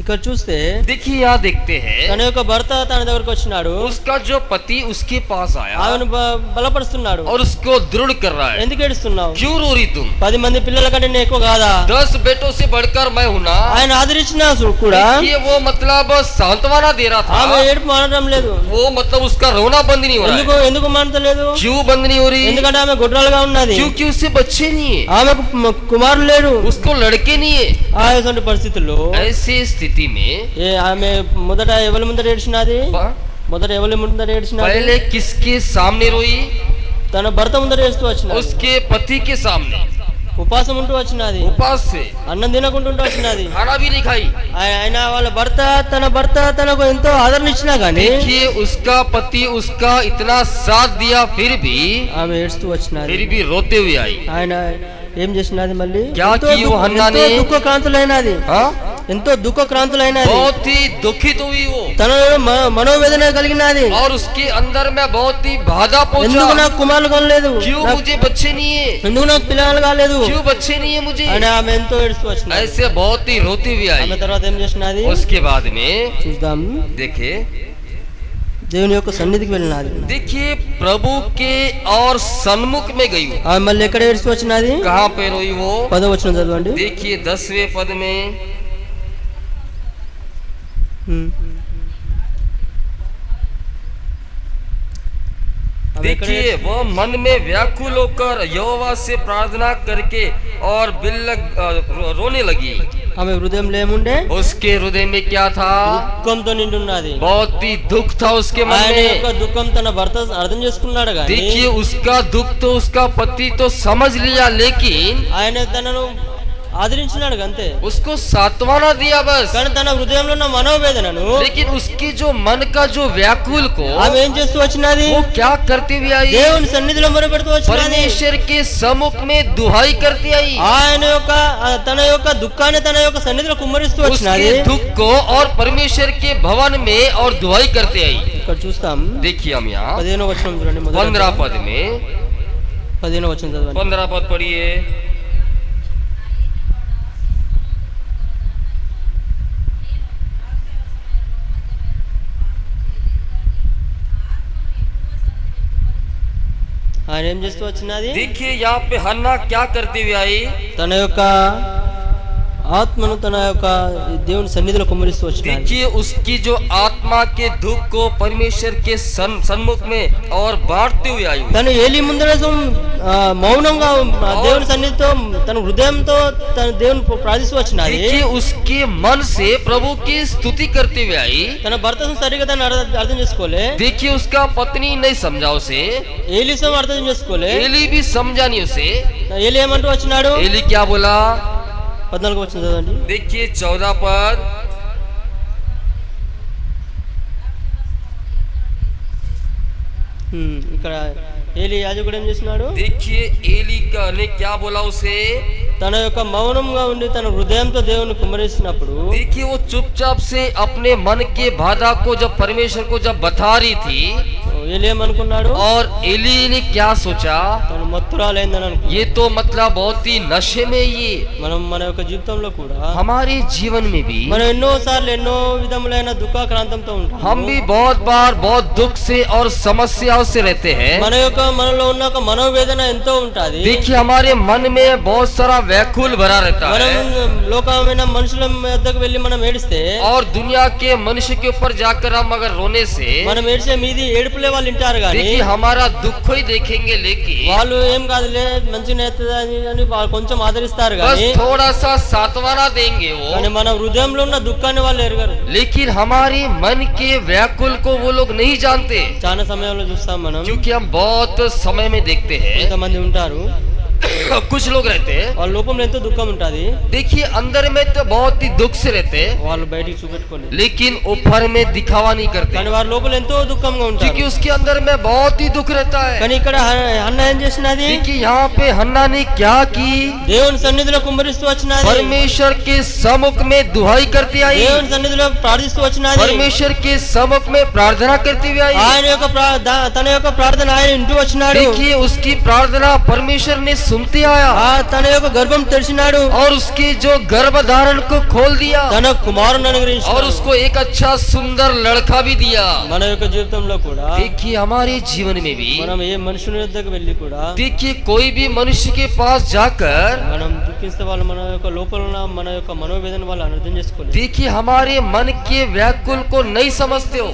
ఇక్కడ చూస్తే देखिए यहाँ देखते हैं తన యొక్క భర్త తన దగ్గరకు వచ్చినాడు, उसका जो पति उसके पास आया ఆమెను బలపరుస్తున్నాడు. और उसको दृढ़ कर रहा है, ఎందుకు ఏడుస్తున్నావు, क्यों रो रही तुम, 10 మంది పిల్లల కంటే నేను ఎక్కువ కాదా, 10 बेटों से बढ़कर मैं हूं ना। ఆయన ఆదరించిన కూడా देखिए वो मतलब सांत्वना दे रहा ఆమె था, ఏడుపు మానడం లేదు. वो मतलब उसका रोना बंद नहीं हो रहा ఎందుకు है। ఎందుకు మానతలేదు, क्यों बंद नहीं हो रही, ఎందుకంటే ఆమె గుడ్రాలుగా ఉన్నది, क्योंकि उससे बच्चे नहीं है, ఆమెకు కుమారులు లేడు. उसको लड़के नहीं है। అటువంటి పరిస్థితుల్లో ऐसी स्थिति में ఆమె మొదట ఎవరి ముందర ఏడ్చినది, మొదట ఎవరి ముందర ఏడ్చినది, पहले किसके सामने रोई, తన భర్త ముందర ఏడుస్తూ వచ్చినది. उसके पति के सामने, ఉపాసం ఉంటూ వచ్చినది, उपवास से అన్నం తినకుంటుంటూ వచ్చినది. खाना भी नहीं खाई। ఆయన వాళ్ళ భర్త తనకు ఎంతో ఆదరణ ఇచ్చినా గానీ देखिए उसका पति उसका इतना साथ दिया, फिर ఆమె ఏడుస్తూ వచ్చినది. भी रोते हुए आई। ఆయన ఏం చేసినది, మళ్ళీ क्या ఎంతో की वो हन्ना ने? దుఃఖక్రాంతులైనది, हाँ? ఎంతో దుఃఖక్రాంతులైనది, बहुत ही दुखित हुई वो, తన మనోవేదన కలిగినది. और उसके अंदर में बहुत ही बाधा ఎందుకు पहुंचा, నాకు కుమారులు కలలేదు, क्यों मुझे बच्चे नहीं है, ఎందుకు నాకు పిల్లలు కాలేదు क्यों बच्चे नहीं है मुझे, అని ఆమె ఎంతో ఏడుస్తూ వచ్చినది. ऐसे बहुत ही रोती हुई ఆమె आई। తర్వాత ఏం చేసినది उसके बाद में చూద్దాం. देखे, దేవుని యొక్క సన్నిధికి వెళ్ళినది. देखिए प्रभु के और सन्मुख में गई वो। ఆమె మళ్ళీ ఎక్కడ ఏడుస్తూ వచ్చినది, कहाँ पे रोई वो, 10వ వచనం చదవండి. देखिए 10वें पद में, ఆమె ఎక్కడ देखिए वह मन में व्याकुल होकर यहोवा से प्रार्थना करके और रोने लगी। ఆమె హృదయంలో ఏముండే, उसके हृदय में क्या था, దుఃఖంతో నిండున్నది. बहुत ही दुख था उसके मन ఆయన యొక్క में। దుఃఖం తన భర్త అర్థం చేసుకున్నాడు కానీ देखिए उसका दुख तो उसका पति तो समझ लिया, लेकिन ఆయన తనను ఆదరించినాడు అంతే. उसको सांत्वना दिया बस, కానీ తన హృదయంలో ఉన్న మనోవేదనను लेकिन उसकी जो मन का जो व्याकुल को ఆమె ఏం చేస్తూ వచ్చినది? वो क्या करती हुई आई? దేవుని సన్నిధిలో మొరపెడుతూ వచ్చినది. परमेश्वर के सम्मुख में दुहाई करती आई, ఆయన యొక్క తన యొక్క దుఃఖాన్ని తన యొక్క సన్నిధిలో కుమ్మరిస్తూ వచ్చినది. उसके दुख को और परमेश्वर के भवन में और दुहाई करते आई। ఇక్కడ చూస్తాం. देखिए हम यहाँ 15వ వచనం చూడండి. 15 पद में 15వ వచనం చదవండి. 15 पद पढ़िए। ఆయన ఏం చేస్తూ వచ్చినది? देखिए यहाँ पे हन्ना क्या करती हुई आई? తన యొక్క ఆత్మను తన యొక్క దేవుని సన్నిధిలో కుమ్మరిస్తూ వచ్చినది. देखिए उसकी जो आत्मा के दुख को परमेश्वर के सन्मुख में और बांटते हुए आई। తను ఏలి ముందర మౌనంగా దేవుని సన్నిధితో తన హృదయంతో తన దేవుని ప్రార్థిస్తూ వచ్చినది. देखिए उसके मन से प्रभु की स्तुति करते हुए आई। తన భర్తను సరిగా తను అర్థం చేసుకోలే. देखिए उसका पत्नी नहीं समझा उसे, ఏలిసం అర్థం చేసుకోలే. एली भी समझा नहीं उसे। ఏలి ఏమంటూ వచ్చినాడు? एली क्या बोला? 14వ వచనం చదవండి. देखिए 14 पद। ఇక్కడ ఏలి యాజకుడు ఏం చేసినాడు? देखिए एली का ने क्या बोला उसे? తన యొక్క మౌనంగా ఉండి తన హృదయంతో దేవుని కుమ్మరిస్తున్నప్పుడు देखिए वो चुपचाप से अपने मन के बाधा को जब परमेश्वर को जब बता रही थी, ఏలి ఏమనుకున్నాడు? और एली ने क्या सोचा? తను మత్తురాలైందని అనుకున్నాడు. ये तो मतलब बहुत ही नशे में ये। మనం మన యొక్క జీవితంలో కూడా हमारे जीवन में भी మనం ఎన్నో సార్లు ఎన్నో విధములైన దుఃఖాక్రాంతంతో ఉంటాం. हम भी बहुत बार बहुत दुख से और समस्याओं से रहते हैं। మనలో ఉన్న ఒక మనోవేదన ఎంతో ఉంటది. देखिए हमारे मन में बहुत सारा व्याकुल भरा रहता మనం है, లోకమైన మనుషుల వద్దకు వెళ్ళి మనం ఏడిస్తే और दुनिया के मनुष्य के ऊपर जाकर हम अगर रोने से మనం ఏడిచే మీది ఏడుపులే వాళ్ళు వింటారు కానీ देखिए हमारा दुख ही देखेंगे, लेकिन వాళ్ళు ఏం కాదులే మంచిగా అని వాళ్ళు కొంచెం ఆదరిస్తారు बस కానీ थोड़ा सा सांत्वना देंगे वो, కానీ మన హృదయంలో ఉన్న దుఃఖాన్ని వాళ్ళు ఎరగరు. लेकिन हमारे मन के व्याकुल को वो लोग नहीं जानते, చాలా సమయంలో చూస్తాం మనం. क्योंकि हम बहुत समय में देखते हैं కొంతమంది ఉంటారు कुछ लोग रहते हैं, వాళ్ళ లోపంలో ఎంతో దుఃఖం ఉంటది. देखिए अंदर में तो बहुत ही दुख से रहते हैं, వాళ్ళు బయటికి చూపెట్టుకోలేదు लेकिन ऊपर में दिखावा नहीं करते, కానీ వారి లోపల ఎంతో దుఃఖంగా ఉంటారు. क्योंकि उसके अंदर में बहुत ही दुख रहता है। కానీ ఇక్కడ హన్న ఏం చేసినది? देखिए यहाँ पे हन्ना ने क्या की? దేవుని సన్నిధిలో కుమ్మరిస్తూ వచ్చినది. परमेश्वर के सम्मुख में दुहाई करती आई, దేవుని సన్నిధిలో ప్రార్థిస్తూ వచ్చినది. परमेश्वर के सम्मुख में प्रार्थना करती हुई आई। ఆయన యొక్క తన యొక్క ప్రార్థన ఆయన ఇంటూ వచ్చినాడు. देखिए उसकी प्रार्थना परमेश्वर ने सुनते आया, తన యొక్క గర్భం తెరిచినాడు. और उसके जो गर्भधारण को खोल दिया, తన కుమారుని और అనుగ్రహించాడు. उसको एक अच्छा सुंदर लड़का भी दिया। మన యొక్క జీవితంలో కూడా देखिए हमारे जीवन में भी మనం ఏ మనుషుని వద్దకు వెళ్ళి కూడా देखिए कोई भी मनुष्य के पास जाकर మనం దుఃఖిస్తే వాళ్ళు మన యొక్క లోపల ఉన్న మన యొక్క మనోవేదన వాళ్ళు అర్థం చేసుకోలేదు. देखिए हमारे मन के व्याकुल को नहीं समझते हो,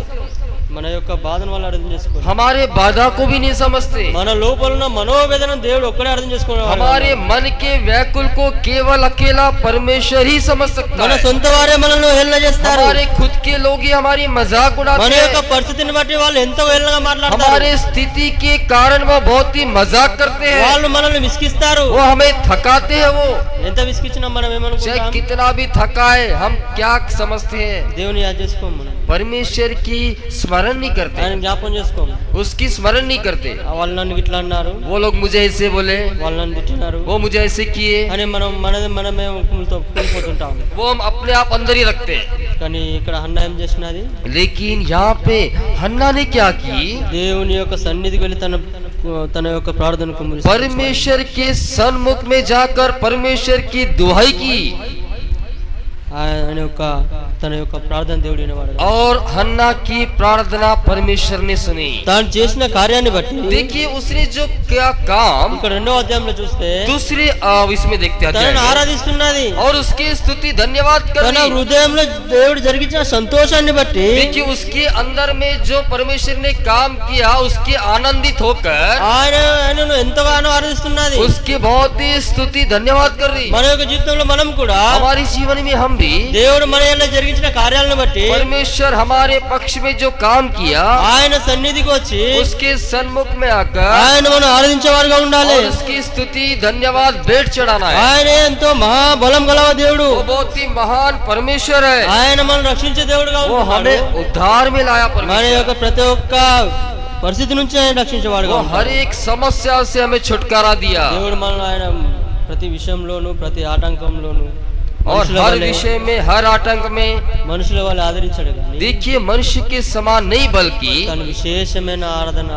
మన యొక్క బాధను వాళ్ళు అర్థం చేసుకోలేదు. हमारे बाधा को भी नहीं समझते, మన లోపల ఉన్న మనోవేదన దేవుడు ఒక్కడే అర్థం చేసుకోవాలి. हमारे मन के व्याकुल को केवल अकेला परमेश्वर ही समझ सकता మన है। సొంత వారే మనల్ని హేళన చేస్తారు. हमारे खुद के लोग ही हमारी मजाक మన उड़ाते యొక్క हैं, పరిస్థితిని బట్టి వాళ్ళు ఎంతో హేళనగా మాట్లాడతారు. हमारे स्थिति के कारण वो बहुत ही मजाक करते हैं, వాళ్ళు మనల్ని విసిగిస్తారు. वो हमें थकाते हैं। वो ఎంత విసిగించినా మనం चाहे ఏమనుకుంటాం? कितना भी थकाए, हम क्या समझते हैं? దేవుని యాద చేసుకోము, మనం परमेश्वर की स्मरण नहीं करते, ఆయన జ్ఞాపకం చేసుకోము. उसकी स्मरण नहीं करते। వాళ్ళు నన్ను ఇట్లా అన్నారు, वो लोग मुझे ऐसे बोले, వాళ్ళు నన్ను తిట్టినారు वो मुझे ऐसे किए, అని మనమే ఉక్కులతో కూలిపోతుంటాం. वो हम अपने आप अंदर ही रखते हैं। కానీ ఇక్కడ హన్నా ఏం చేసినది? लेकिन यहाँ पे हन्ना ने क्या की? దేవుని యొక్క సన్నిధికి వెళ్ళి తన యొక్క ప్రార్థన కుమ్మరిస్తుంది. परमेश्वर के सन्मुख में जाकर परमेश्वर की दुहाई की, ఆయన యొక్క తన యొక్క ప్రార్థన దేవుడు వినేవాడు. और हन्ना की प्रार्थना परमेश्वर ने सुनी। తాను చేసిన కార్యాన్ని బట్టి देखिए उसने जो क्या काम, ఇక్కడ 2వ అధ్యాయంలో చూస్తే दूसरे इसमें देखते हैं తనను अध्याय में, ఆరాధిస్తున్నది. और उसकी स्तुति धन्यवाद कर తన दी। హృదయంలో దేవుడు జరిగించిన సంతోషాన్ని బట్టి देखिए उसके अंदर में जो परमेश्वर ने काम किया, उसके आनंदित होकर ఆయనను ఎంతగానో ఆరాధిస్తున్నది. उसकी बहुत ही स्तुति धन्यवाद कर रही। మన యొక్క జీవితంలో మనం కూడా हमारे जीवन में हम भी దేవుడు మన యొక్క జరిగించిన జరిగించిన కార్యాలను బట్టి परमेश्वर हमारे पक्ष में जो काम किया ఆయన సన్నిధికి వచ్చి उसके सन्मुख में आकर ఆయన మనం ఆరాధించేవారుగా ఉండాలి. और उसकी स्तुति धन्यवाद भेंट चढ़ाना है। ఆయన ఎంతో మహాబలం గలవ దేవుడు. वो बहुत ही महान परमेश्वर है। ఆయన మనం రక్షించే దేవుడుగా वो ఉంటున్నాడు. हमें उद्धार में लाया మన परमेश्वर। యొక్క ప్రతి ఒక్క పరిస్థితి నుంచి ఆయన రక్షించేవాడుగా वो हर ఉంటాడు. एक समस्या से हमें छुटकारा दिया దేవుడు మనల్ని ఆయన ప్రతి విషయంలోను ప్రతి ఆటంకంలోను और మనుషుల हर వలె विषय में हर आतंक में। మనుషుల వాళ్ళు ఆదరించాడు కానీ देखिए मनुष्य के समान नहीं बल्कि తను విశేషమైన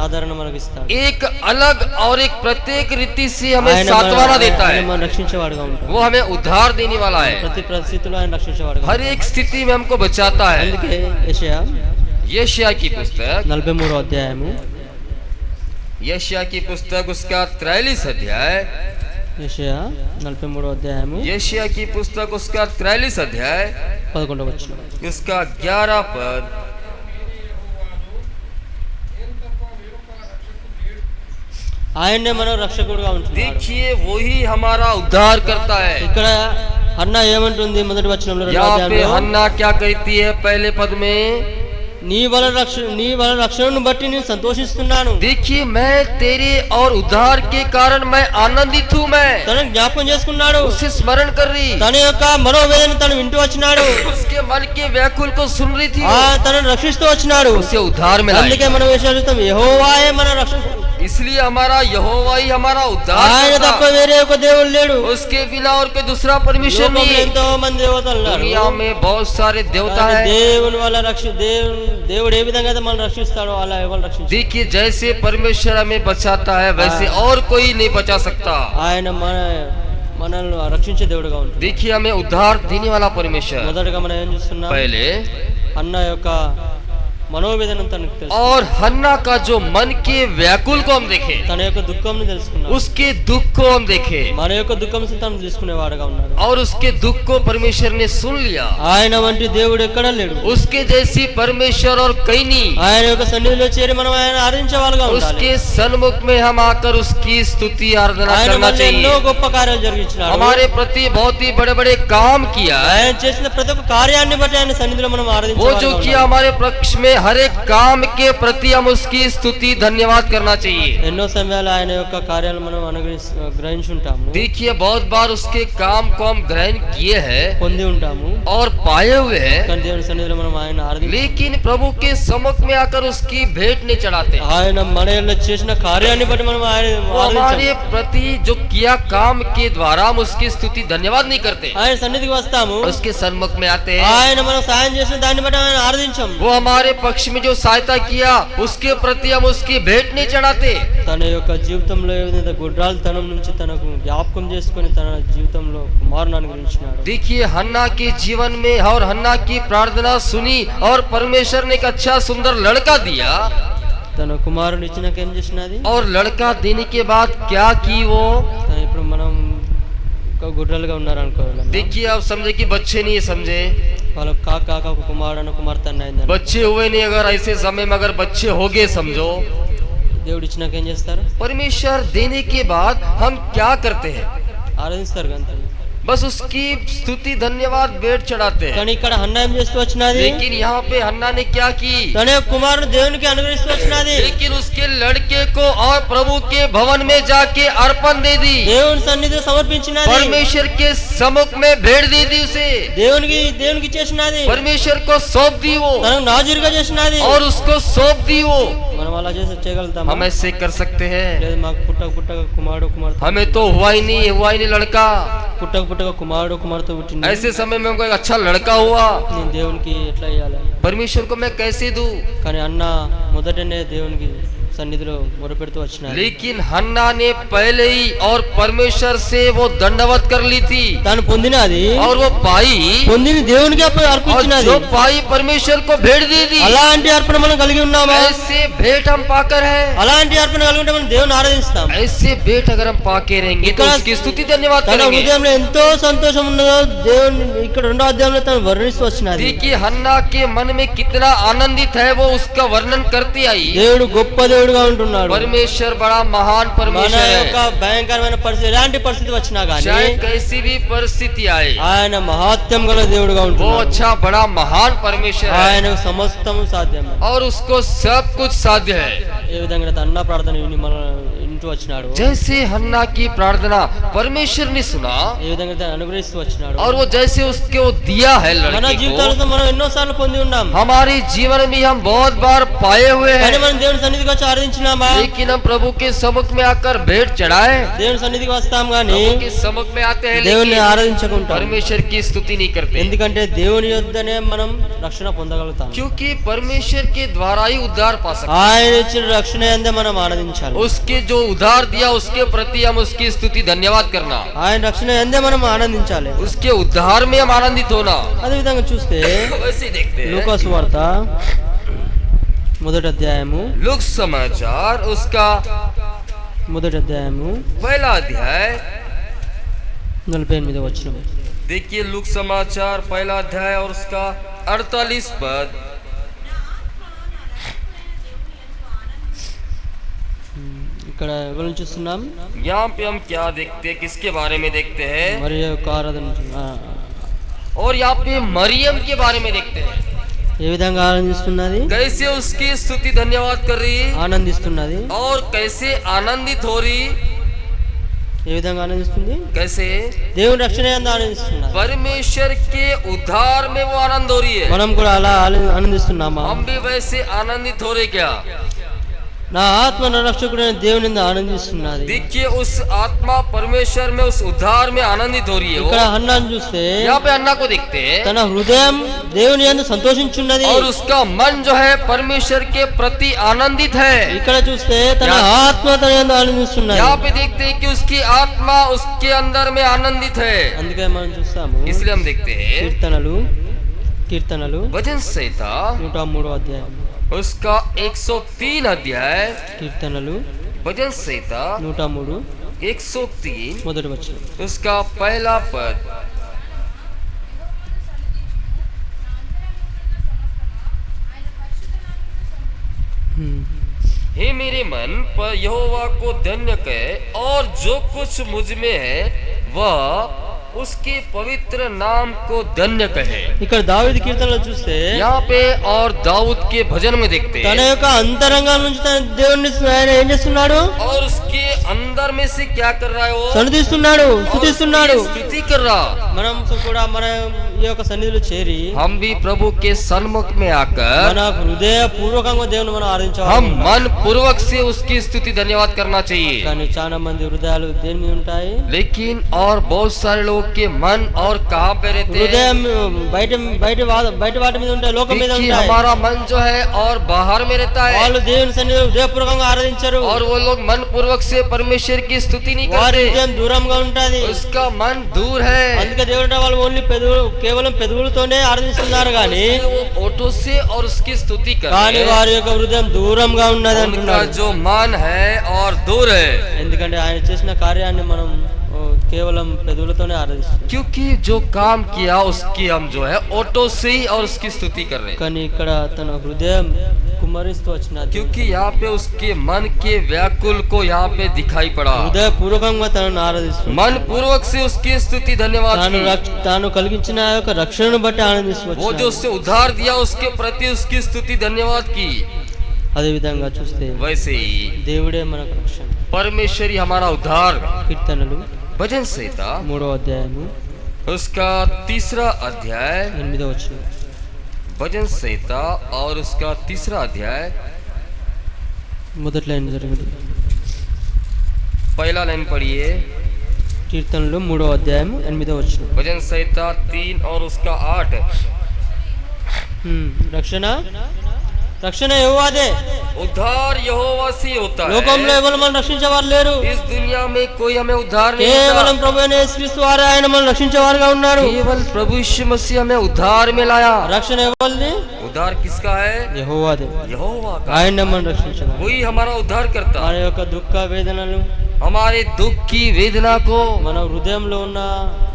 ఆదరణ మనకు ఇస్తాడు. एक अलग और एक प्रत्येक रीति से हमें ఆయన सांत्वना देता है। మనం రక్షించేవాడుగా ఉంటాడు. वो हमें उद्धार देने वाला है। ప్రతి పరిస్థితిలో ఆయన రక్షించేవాడుగా हर एक स्थिति में हमको बचाता है। అందుకే యెషయా यशायाह की पुस्तक 43వ అధ్యాయము यशायाह की पुस्तक उसका 43 अध्याय యెషయా 43వ అధ్యాయము यशायाह की पुस्तक उसका 43 अध्याय 11వ వచనం. उसका 11 पद। ఆయన్నే మనం రక్షకుడుగా ఉంటున్నాడు. देखिए वही हमारा उद्धार करता है। ఇక్కడ హన్నా ఏమంటుంది మొదటి వచనంలో రెండవ यहाँ पे అధ్యాయంలో, हन्ना क्या कहती है पहले पद में? నీ వలన రక్షణను బట్టి నేను సంతోషిస్తున్నాను. देखिए मैं तेरे और उद्धार के कारण मैं आनंदित हूँ। मैं తనను జ్ఞాపకం చేసుకున్నాడు. उसे स्मरण कर रही, తన యొక్క మనోవేదన తను వింటూ వచ్చినాడు. उसके मन के व्याकुल को सुन रही थी, తనను రక్షిస్తూ వచ్చినాడు. उसे उद्धार में लाई। అందుకే మనం విశ్వసిస్తాం యెహోవాయే మన రక్షకుడు. इसलिए हमारा यहोवा ही हमारा उद्धार ఆయన करता। తప్ప వేరే ఒక దేవుడు లేడు. उसके बिना और कोई दूसरा परमेश्वर లోకంలో नहीं। ఎంతో మంది దేవతలు ఉన్నారు. दुनिया में बहुत सारे देवता కానీ हैं। దేవుని వల్ల దేవుడు ఏ విధంగా అయితే మనల్ని రక్షిస్తాడో అలా ఎవరు రక్షించారు. देखिए जैसे परमेश्वर हमें बचाता है वैसे और कोई नहीं बचा सकता। ఆయన మనల్ని రక్షించే దేవుడుగా ఉంటాడు. देखिए हमें उद्धार देने वाला परमेश्वर। మొదటగా మనం ఏం చూస్తున్నాం? पहले అన్న యొక్క మనోవేదన తనకు తెలుసు. और हन्ना का जो मन के व्याकुल को हम देखें, తన యొక్క దుఃఖంను తెలుసుకున్నాడు. उसके दुख को हम देखें మన యొక్క దుఃఖం తను తీసుకునేవాడుగా ఉన్నాడు. और उसके दुख को परमेश्वर ने सुन लिया। ఆయన వంటి దేవుడు ఎక్కడా లేడు. उसके जैसी परमेश्वर और कहीं नहीं। ఆయన యొక్క సన్నిధిలో చేరి మనం ఆయన ఆరాధించే వాళ్ళుగా ఉండాలి. उसके सन्मुख में हम आकर उसकी स्तुति आराधना ఆయన करना మనల్ని ఎన్నో चाहिए। గొప్ప కార్యాలు జరిగించినాడు. हमारे प्रति बहुत ही बड़े बड़े काम किया है। ఆయన చేసిన ప్రతి ఒక్క కార్యాన్ని బట్టి ఆయన సన్నిధిలో మనం वो जो ఆరాధించాలి. किया हमारे पक्ष में हर एक काम के प्रति हम उसकी स्तुति धन्यवाद करना चाहिए। ఎన్నో సమయాలు ఆయన యొక్క కార్యాలు మనం గ్రహించుంటాము, देखिए बहुत बार उसके काम को हम ग्रहण किए हैं పొంది ఉంటాము. और पाए हुए हैं, కానీ దేవుని సన్నిధిలో మనం ఆయన ఆరాధించాలి. लेकिन प्रभु के सम्मुख में आकर उसकी भेंट नहीं चढ़ाते। ఆయన మన యందు చేసిన కార్యాన్ని బట్టి మనం ఆయన वो हमारे ఆరాధించాలి. प्रति जो किया काम के द्वारा हम उसकी स्तुति धन्यवाद नहीं करते। ఆయన సన్నిధికి వస్తాము, उसके सन्मुख में आते हैं, ఆయన మనం సాయం చేసిన దాన్ని బట్టి ఆయన ఆరాధించాం. वो हमारे पक्ष में जो सहायता किया उसके प्रति हम उसकी भेंट नहीं चढ़ाते। తన యొక్క జీవితంలో ఏ విధంగా గుడ్రాలతనం నుంచి తనకు జ్ఞాపకం చేసుకొని తన జీవితంలో కుమారుని అనుగ్రహించినాడు. देखिए हन्ना के जीवन में और हन्ना की प्रार्थना सुनी और परमेश्वर ने एक अच्छा सुंदर लड़का दिया। తన కుమారుని ఇచ్చినాక ఏం చేసినది? और लड़का देने के बाद क्या की वो? తను ఇప్పుడు మనం ఒక గుడ్రలుగా ఉన్నారనుకోవాలి. देखिए आप समझे कि बच्चे नहीं समझे, వాళ్ళ కాక ఒక కుమారుడు కుమార్తె అయింది. बच्चे हुए नहीं। अगर ऐसे समय में अगर बच्चे हो गए समझो, దేవుడు ఇచ్చినాక ఏం చేస్తారు? परमेश्वर देने के बाद हम क्या करते हैं? ఆరాధిస్తారు అంతే. बस उसकी स्तुति धन्यवाद भेंट चढ़ाते हैं। కానీ ఇక్కడ హన్నా ఏం చేస్తూ వచ్చినది? लेकिन यहाँ पे हन्ना ने क्या की? తన యొక్క కుమారుని దేవునికి అనుగ్రహిస్తూ వచ్చినది. लेकिन उसके लड़के को और प्रभु के भवन में जाके अर्पण दे दी, దేవుని సన్నిధిలో సమర్పించినది. परमेश्वर के सम्मुख में भेंट दे दी उसे, దేవునికి చేసినది. परमेश्वर को सौंप दी वो తనకు నాజీరుగా చేసినది. और उसको सौंप दी वो। మనం అలా చేయగలుగుతాం? हम ऐसे कर सकते हैं? లేదు, మాకు పుట్టక కుమారుడు हमें तो हुआ ही नहीं लड़का। పుట్టక కుమారుడు కుమార్తె పుట్టింది. ऐसे समय में हमको एक अच्छा लड़का हुआ, నేను దేవునికి ఎట్లా ఇవ్వాలి? परमेश्वर को मैं कैसे दूं? కానీ అన్న మొదటనే దేవునికి సన్నిధిలో మొరపెడుతూ వచ్చినాడు. लेकिन हन्ना ने पहले ही और परमेश्वर से वो दंडवत कर ली थी తాను పొందినది और वो पाई, పొందిన దేవునికి और అర్పించినది. जो पाई परमेश्वर को भेंट दे दी। అలాంటి అర్పణ మనం కలిగి ఉన్నామా? ऐसे भेंट हम पाकर है, అలాంటి అర్పణ కలిగి ఉంటే మనం దేవుని ఆరాధిస్తాం. ऐसे भेंट अगर हम पाके रहेंगे तो ఇక్కడ उसकी स्तुति धन्यवाद తన करेंगे। హృదయంలో ఎంతో సంతోషం ఉన్నదో దేవుని ఇక్కడ 2వ అధ్యాయంలో తను వర్ణిస్తూ వచ్చినది. देखिए हन्ना के मन में कितना आनंदित है वो उसका वर्णन करती आई। దేవుడు గొప్ప దేవుడు, దేవుడుగా ఉంటున్నాడు. परमेश्वर बड़ा महान మన परमेश्वर యొక్క है। భయంకరమైన పరిస్థితి ఎలాంటి పరిస్థితి వచ్చినా గానీ चाहे कैसी भी परिस्थिति आए, ఆయన మహాత్యం గల దేవుడుగా वो ఉంటున్నాడు. अच्छा बड़ा महान परमेश्वर है ఆయనకు సమస్తము సాధ్యం. और उसको सब कुछ साध्य है। ఏ విధంగా అయితే అన్న ప్రార్థన విని మన ఇంటూ వచ్చినాడు, जैसे हन्ना की प्रार्थना परमेश्वर ने सुना ఏ విధంగా అయితే అనుగ్రహిస్తూ వచ్చినాడు, और वो जैसे उसको दिया है మన लड़के జీవితాలతో को, మనం ఎన్నో సార్లు పొంది ఉన్నాం. हमारे जीवन में हम बहुत बार पाए हुए కానీ हैं। మనం దేవుని సన్నిధికి వచ్చి ఆరాధించినామా? लेकिन हम प्रभु के सम्मुख में आकर भेंट चढ़ाए, దేవుని సన్నిధికి వస్తాం గానీ प्रभु के सम्मुख में आते हैं దేవుని लेकिन ఆరాధించకుంటాం. परमेश्वर की स्तुति नहीं करते, ఎందుకంటే దేవుని యొద్దనే మనం రక్షణ పొందగలుగుతాం. क्योंकि परमेश्वर के द्वारा ही उद्धार पा सकते ఆయన ఇచ్చిన రక్షణ యందే మనం ఆనందించాలి. हैं। उसके जो उद्धार दिया उसके प्रति हम उसकी स्तुति धन्यवाद करना, ఆయన రక్షణ యందే మనం ఆనందించాలి. उसके उद्धार में हम आनंदित होना। అదే విధంగా చూస్తే वैसे ही देखते हैं లూకా సువార్త మొదటి అధ్యాయము लूक समाचार उसका మొదటి అధ్యాయము पहला अध्याय। 48వ వచనం. देखिए लूक समाचार पहला अध्याय और उसका 48 पद। ఇక్కడ ఎవరిని చూస్తున్నాం? यहाँ पे हम क्या देखते हैं, किसके बारे में देखते हैं? మరి యొక్క ఆరాధన और यहाँ पे मरियम के बारे में देखते हैं, ఏ విధంగా ఆనందిస్తున్నది, कैसे उसकी स्तुति धन्यवाद कर रही ఆనందిస్తున్నది. और कैसे आनंदित हो रही। ఏ విధంగా ఆనందిస్తుంది? कैसे దేవుని రక్షణ యందు ఆనందిస్తున్నది. परमेश्वर के उद्धार में वो आनंद हो रही है। మనం కూడా అలా ఆనందిస్తున్నామా? हम भी वैसे आनंदित हो रहे क्या? నా ఆత్మ నా రక్షకుడైన దేవుని యందు ఆనందిస్తున్నది. देखिए उस आत्मा परमेश्वर में उस उद्धार में आनंदित हो रही है। ఇక్కడ वो హన్నాను చూస్తే यहाँ पे अन्ना को देखते हैं తన హృదయం దేవుని యందు సంతోషించున్నది. और उसका मन जो है परमेश्वर के प्रति आनंदित है। ఇక్కడ చూస్తే తన ఆత్మ తన యందు ఆనందిస్తున్నది. यहाँ पे देखते हैं कि उसकी आत्मा उसके अंदर में आनंदित है। అందుకే మనం చూస్తాము इसलिए हम देखते हैं కీర్తనలు भजन संहिता 103వ అధ్యాయం. उसका 103 अध्याय। కీర్తనలు भजन संहिता 103 103 మొదటి వచనం. उसका पहला पद। हे मेरे मन पर यहोवा को धन्य कह और जो कुछ मुझ में है वह उसके पवित्र नाम को धन्य कहे। ఇక్కడ దావీదు కీర్తనలో చూస్తే यहाँ पे और दाऊद के भजन में देखते తన हैं యొక్క అంతరంగం నుంచి తన దేవుణ్ణి ఆయన ఏం చేస్తున్నాడు? और उसके अंदर में से क्या कर रहा है वो? సన్నిధిస్తున్నాడు, और స్తుతిస్తున్నాడు. उसकी स्तुति कर रहा। మనం కూడా మన ఈ యొక్క సన్నిధిలో చేరి हम भी प्रभु के सन्मुख में आकर మన హృదయ పూర్వకంగా దేవుని మనం हम ఆరాధించాలి. मन पूर्वक से उसकी स्तुति धन्यवाद करना चाहिए। కానీ చాలా మంది హృదయాలు దేని మీద ఉంటాయి? लेकिन और बहुत सारे लोग के मन और कहाँ पे रहते हैं? హృదయం బయట వాటి మీద ఉంటాయి, లోకం మీద देखिए ఉంటాయి. हमारा मन जो है और बाहर में रहता है వాళ్ళు దేవుని సన్నిధిలో హృదయపూర్వకంగా ఆరాధించరు. और वो लोग मन पूर्वक से परमेश्वर की स्तुति नहीं వారి करते, హృదయం దూరంగా ఉంటది. उसका मन दूर है। అందుకే దేవుడు వాళ్ళు ఓన్లీ కేవలం పెదవులతోనే ఆరాధిస్తున్నారు కానీ वो ओठों से और उसकी स्तुति కానీ करते వారి యొక్క హృదయం దూరంగా ఉన్నది उनका అంటున్నాడు. जो मन है और दूर है, ఎందుకంటే ఆయన చేసిన కార్యాన్ని మనం కేవలం పెదవులతోనే ఆరాధిస్తున్నాం. क्योंकि जो काम किया उसकी हम जो है ओठों से ही और उसकी स्तुति कर रहे हैं। కానీ ఇక్కడ తన హృదయం కుమ్మరిస్తూ వచ్చినది. क्योंकि यहाँ पे उसके मन के व्याकुल को यहाँ पे दिखाई पड़ा। హృదయ పూర్వకంగా తనను ఆరాధిస్తున్నాడు. मन पूर्वक से उसकी स्तुति धन्यवाद की। తాను కలిగించిన ఆ యొక్క రక్షణను బట్టి ఆనందిస్తూ वो जो వచ్చినాడు. उससे उद्धार दिया उसके प्रति उसकी स्तुति धन्यवाद की। అదే విధంగా చూస్తే वैसे ही దేవుడే మనకు రక్షణ. परमेश्वर ही हमारा उद्धार। కీర్తనలు भजन संहिता 3వ అధ్యాయము उसका 3रा अध्याय। 8వ వచనం. भजन संहिता और उसका 3रा अध्याय మొదటి లైన్ జరిగింది. पहला लाइन पढ़िए। కీర్తనలు 3వ అధ్యాయము 8వ వచనం. भजन संहिता 3 और उसका 8। రక్షణ యెహోవాదే. उद्धार यहोवा से होता లోకంలో है। ఎవరు మనం రక్షించేవారు లేరు. इस दुनिया में कोई हमें उद्धार नहीं కేవలం देता। ప్రభు అయిన యేసుక్రీస్తు వారే ఆయన మనం రక్షించేవారుగా ఉన్నారు. केवल प्रभु यीशु मसीह हमें उद्धार में लाया। రక్షణ ఎవరిది? उद्धार किसका है? యెహోవాదే. यहोवा का। ఆయన మనం రక్షించాలి. वही हमारा उद्धार करता। మన యొక్క దుఃఖ వేదనలు हमारे दुख की वेदना को, మన హృదయంలో ఉన్న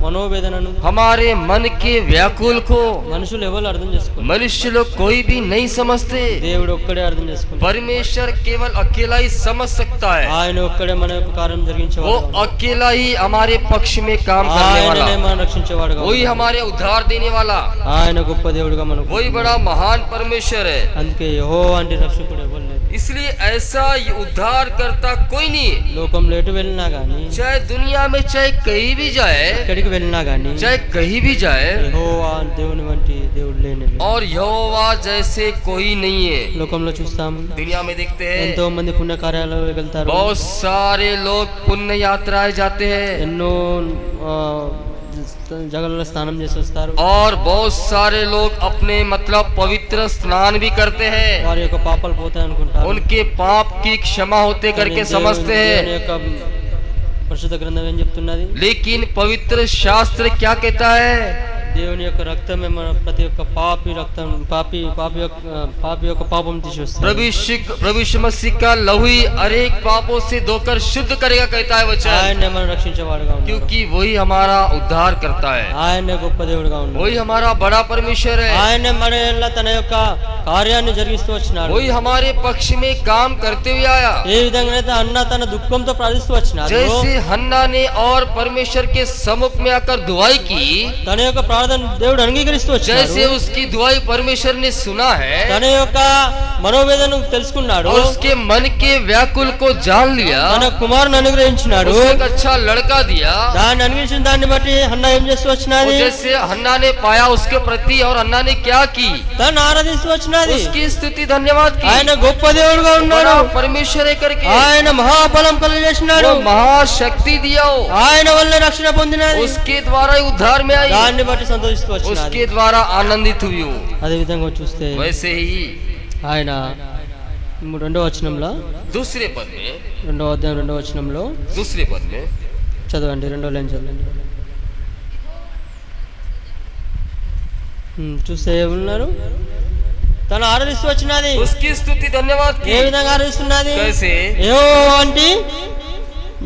మనోవేదనను हमारे मन के व्याकुल को మనుషులు ఎవరు అర్థం చేసుకోరు. मनुष्य लोग कोई भी नहीं समझते। దేవుడు ఒక్కడే అర్థం చేసుకుంటాడు. परमेश्वर केवल अकेला ही समझ सकता है। ఆయన ఒక్కడే మన యొక్క కార్యం वो జరిగించేవాడు. अकेला ही हमारे पक्ष में काम करने वाला, ఆయననే మనం రక్షించేవాడు. वही हमारे उद्धार देने वाला, ఆయన గొప్ప దేవుడుగా మనకు. वही बड़ा महान परमेश्वर है। అందుకే యెహోవా అంటే రక్షకుడు ఎవరు లేరు. इसलिए ऐसा ये उद्धार करता कोई नहीं है। లోకంలో ఎటు వెళ్ళినా గానీ, चाहे दुनिया में चाहे कहीं भी जाए, ఎక్కడికి వెళ్ళినా గానీ चाहे कहीं भी जाए, యెహోవా దేవుని వంటి దేవుడు లేనే లేడు. और यहोवा जैसे कोई नहीं है। లోకంలో చూస్తాము, दुनिया में देखते ఎంతో हैं మంది పుణ్య కార్యాలకు వెళ్తారు. बहुत सारे लोग पुण्य यात्राएं जाते हैं ఎన్నో జగల్లో స్నానం చేసి వస్తారు. और बहुत सारे लोग अपने मतलब पवित्र स्नान भी करते हैं, వారి యొక్క పాపాలు పోతాయి అనుకుంటారు. उनके पाप की क्षमा होते करके समझते దేవుని हैं। యొక్క పరిశుద్ధ గ్రంథం ఏం చెప్తున్నది? लेकिन पवित्र शास्त्र क्या कहता है? దేవుని యొక్క రక్తమే మన ప్రతి ఒక్క పాపి రక్తం పాపి యొక్క పాపం తీసేస్తుంది. प्रभु यीशु मसीह का लहू ही अनेक पापों से धोकर शुद्ध करेगा कहता है वचन, ఆయనే మనం రక్షించేవాడుగా ఉన్నాడు. क्योंकि वही हमारा उद्धार करता है, ఆయనే గొప్ప దేవుడుగా ఉన్నాడు. वही हमारा बड़ा परमेश्वर है, ఆయనే మన ఎల్ల తన యొక్క కార్యాన్ని జరిగిస్తూ వచ్చినాడు. वही हमारे पक्ष में काम करते हुए आया। ఏ విధంగా అయితే అన్న తన దుఃఖంతో ప్రార్థిస్తూ వచ్చినాడు, जैसे हन्ना ने और परमेश्वर के सम्मुख में आकर दुआई की, తన యొక్క ప్రార్థన దేవుడు అంగీకరిస్తూ जैसे వచ్చాడు. उसकी दुआई परमेश्वर ने सुना है తన యొక్క మనోవేదన తెలుసుకున్నాడు. और उसके मन के व्याकुल को जान लिया, తన కుమారుని అనుగ్రహించినాడు. उसको एक अच्छा लड़का दिया। దాన్ని అనుగ్రహించిన దాన్ని బట్టి హన్నా ఏం చేస్తూ और వచ్చినది? जैसे हन्ना ने पाया उसके प्रति, और हन्ना ने क्या की, తను ఆరాధిస్తూ వచ్చినది. उसकी स्तुति धन्यवाद की। ఆయన గొప్ప దేవుడుగా ఉన్నాడు. बड़ा परमेश्वर है करके ఆయన మహాబలం కలిగేసినాడు. वो महाशक्ति दिया हो, ఆయన వల్ల రక్షణ పొందినది. उसके द्वारा ही उद्धार में आई, దాన్ని బట్టి సంతోషిస్తూ వచ్చినది. उसके द्वारा आनंदित हुई हो। అదే విధంగా చూస్తే वैसे ही ఆయన రెండవ వచనంలో, दूसरे पद में, రెండవ అధ్యాయం రెండవ వచనంలో दूसरे पद में చదవండి, రెండో లైన్ చదవండి. చూస్తే ఏమున్నారు? తను ఆరాధిస్తూ వచ్చినది. उसकी स्तुति धन्यवाद ఏ की। విధంగా ఆరాధిస్తున్నది? कैसे? యెహోవా అంటే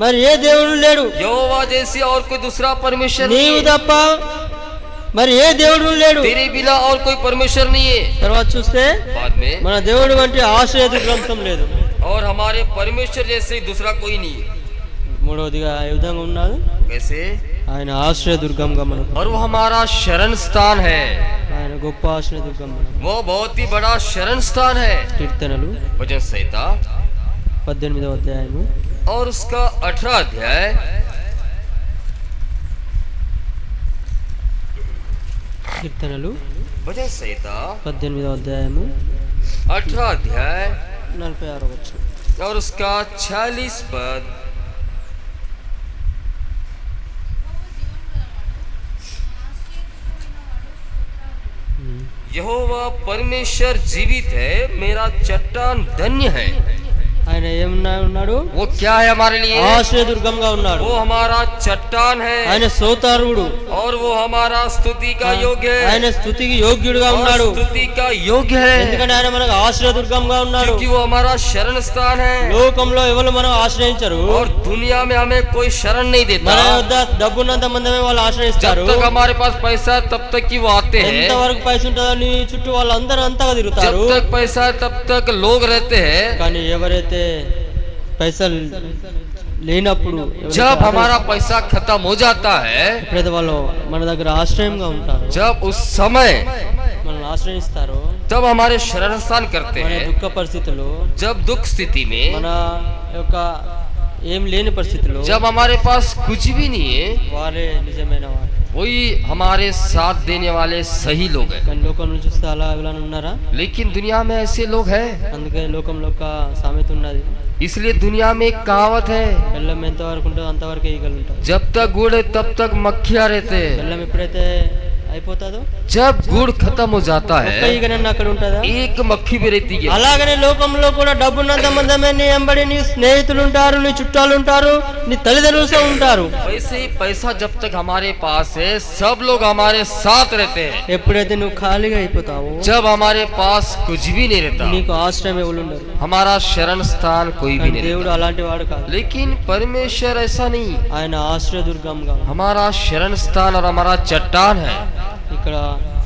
మరి ఏ దేవుడు లేడు, यहोवा जैसी और कोई दूसरा परमेश्वर नहीं నీవు है, తప్ప మరి ఏ దేవుడు లేడు. तेरे बिना और कोई परमेश्वर नहीं है। తర్వాత చూస్తే बाद में, మన దేవుడు వంటి ఆశ్రయ గ్రంథం లేదు. और हमारे परमेश्वर जैसे दूसरा कोई नहीं है। మూడవదిగా ఏ విధంగా ఉన్నాడు? कैसे? ఆయన ఆశ్రయ దుర్గంగా మనకు, और वो हमारा शरण स्थान है, ఆయన గొప్ప ఆశ్రయ దుర్గం మనకు. वो बहुत ही बड़ा शरण स्थान है। కీర్తనలు भजन संहिता 18వ అధ్యాయము और उसका 18 अध्याय కీర్తనలు भजन संहिता 18వ అధ్యాయము 18 अध्याय 46వ వచనం. और उसका 46 पद। यहोवा परमेश्वर जीवित है, मेरा चट्टान धन्य है। ఆయన ఏమన్నాడు? वो क्या है हमारे लिए? ఆశ్రయ దుర్గంగా ఉన్నాడు. वो हमारा चट्टान है, ఆయన స్తోత్రుడు, और वो हमारा स्तुति का योग्य ఆయన है, స్తుతికి యోగ్యుడుగా और ఉన్నాడు. स्तुति का योग्य है, ఎందుకంటే ఆయన మనకు ఆశ్రయ దుర్గంగా ఉన్నాడు. क्योंकि वो हमारा शरण स्थान है। లోకంలో ఎవరు మనం ఆశ్రయించరు. और दुनिया में हमें कोई शरण नहीं మన देता। వద్ద డబ్బున్నంత మందమే వాళ్ళు जब ఆశ్రయిస్తారు. तक हमारे पास पैसा तब तक कि वो आते हैं, ఎంత వరకు పైస ఉంటుందో నీ చుట్టూ వాళ్ళందరూ అంతగా తిరుగుతారు. जब तक पैसा है तब तक लोग रहते हैं। కానీ ఎవరైతే పైసలు లేనప్పుడు, जब हमारा पैसा खत्म हो जाता है, ఎప్పుడైతే వాళ్ళు మన దగ్గర ఆశ్రయంగా ఉంటారు, जब उस समय మనల్ని ఆశ్రయిస్తారో, तब हमारे शरण स्थान करते మన हैं। దుఃఖ పరిస్థితుల్లో, जब दुख स्थिति में, మన యొక్క ఏం లేని పరిస్థితుల్లో जब हमारे पास कुछ भी नहीं है, వారే నిజమైన వారు. वही हमारे साथ देने वाले सही लोग हैं। కానీ లోకంలో చూస్తే అలా ఎవరైనా ఉన్నారా? लेकिन दुनिया में ऐसे लोग हैं। అందుకే లోకంలో ఒక సామెత ఉన్నది, इसलिए दुनिया में एक कहावत है, బెల్లం ఎంతవరకు ఉంటుందో అంతవరకు ఈగలు ఉంటాయి. जब तक गुड़ है तब तक मक्खियां रहते हैं। బెల్లం ఎప్పుడైతే అయిపోతాదో जब गुड़ खत्म हो जाता ఒక్క है ఈగనన్నా అక్కడ ఉంటుందా एक मक्खी भी रहती है। అలాగనే లోకంలో కూడా డబ్బున్నంత మందమే నీ ఎంబడి నీ స్నేహితులు ఉంటారు, నీ చుట్టాలు ఉంటారు, నీ తల్లిదండ్రులు ఉంటారు. वैसे ही पैसा जब तक हमारे पास है सब लोग हमारे साथ रहते हैं। ఎప్పుడైతే నువ్వు ఖాళీగా అయిపోతావో जब हमारे पास कुछ भी नहीं रहता నీకు ఆశ్రయం ఎవరు ఉండరు. हमारा शरण स्थान कोई भी కానీ नहीं దేవుడు रहता। అలాంటి వాడు కాదు. लेकिन परमेश्वर ऐसा नहीं, ఆయన ఆశ్రయదుర్గంగా हमारा शरण स्थान और हमारा चट्टान है। ఇక్కడ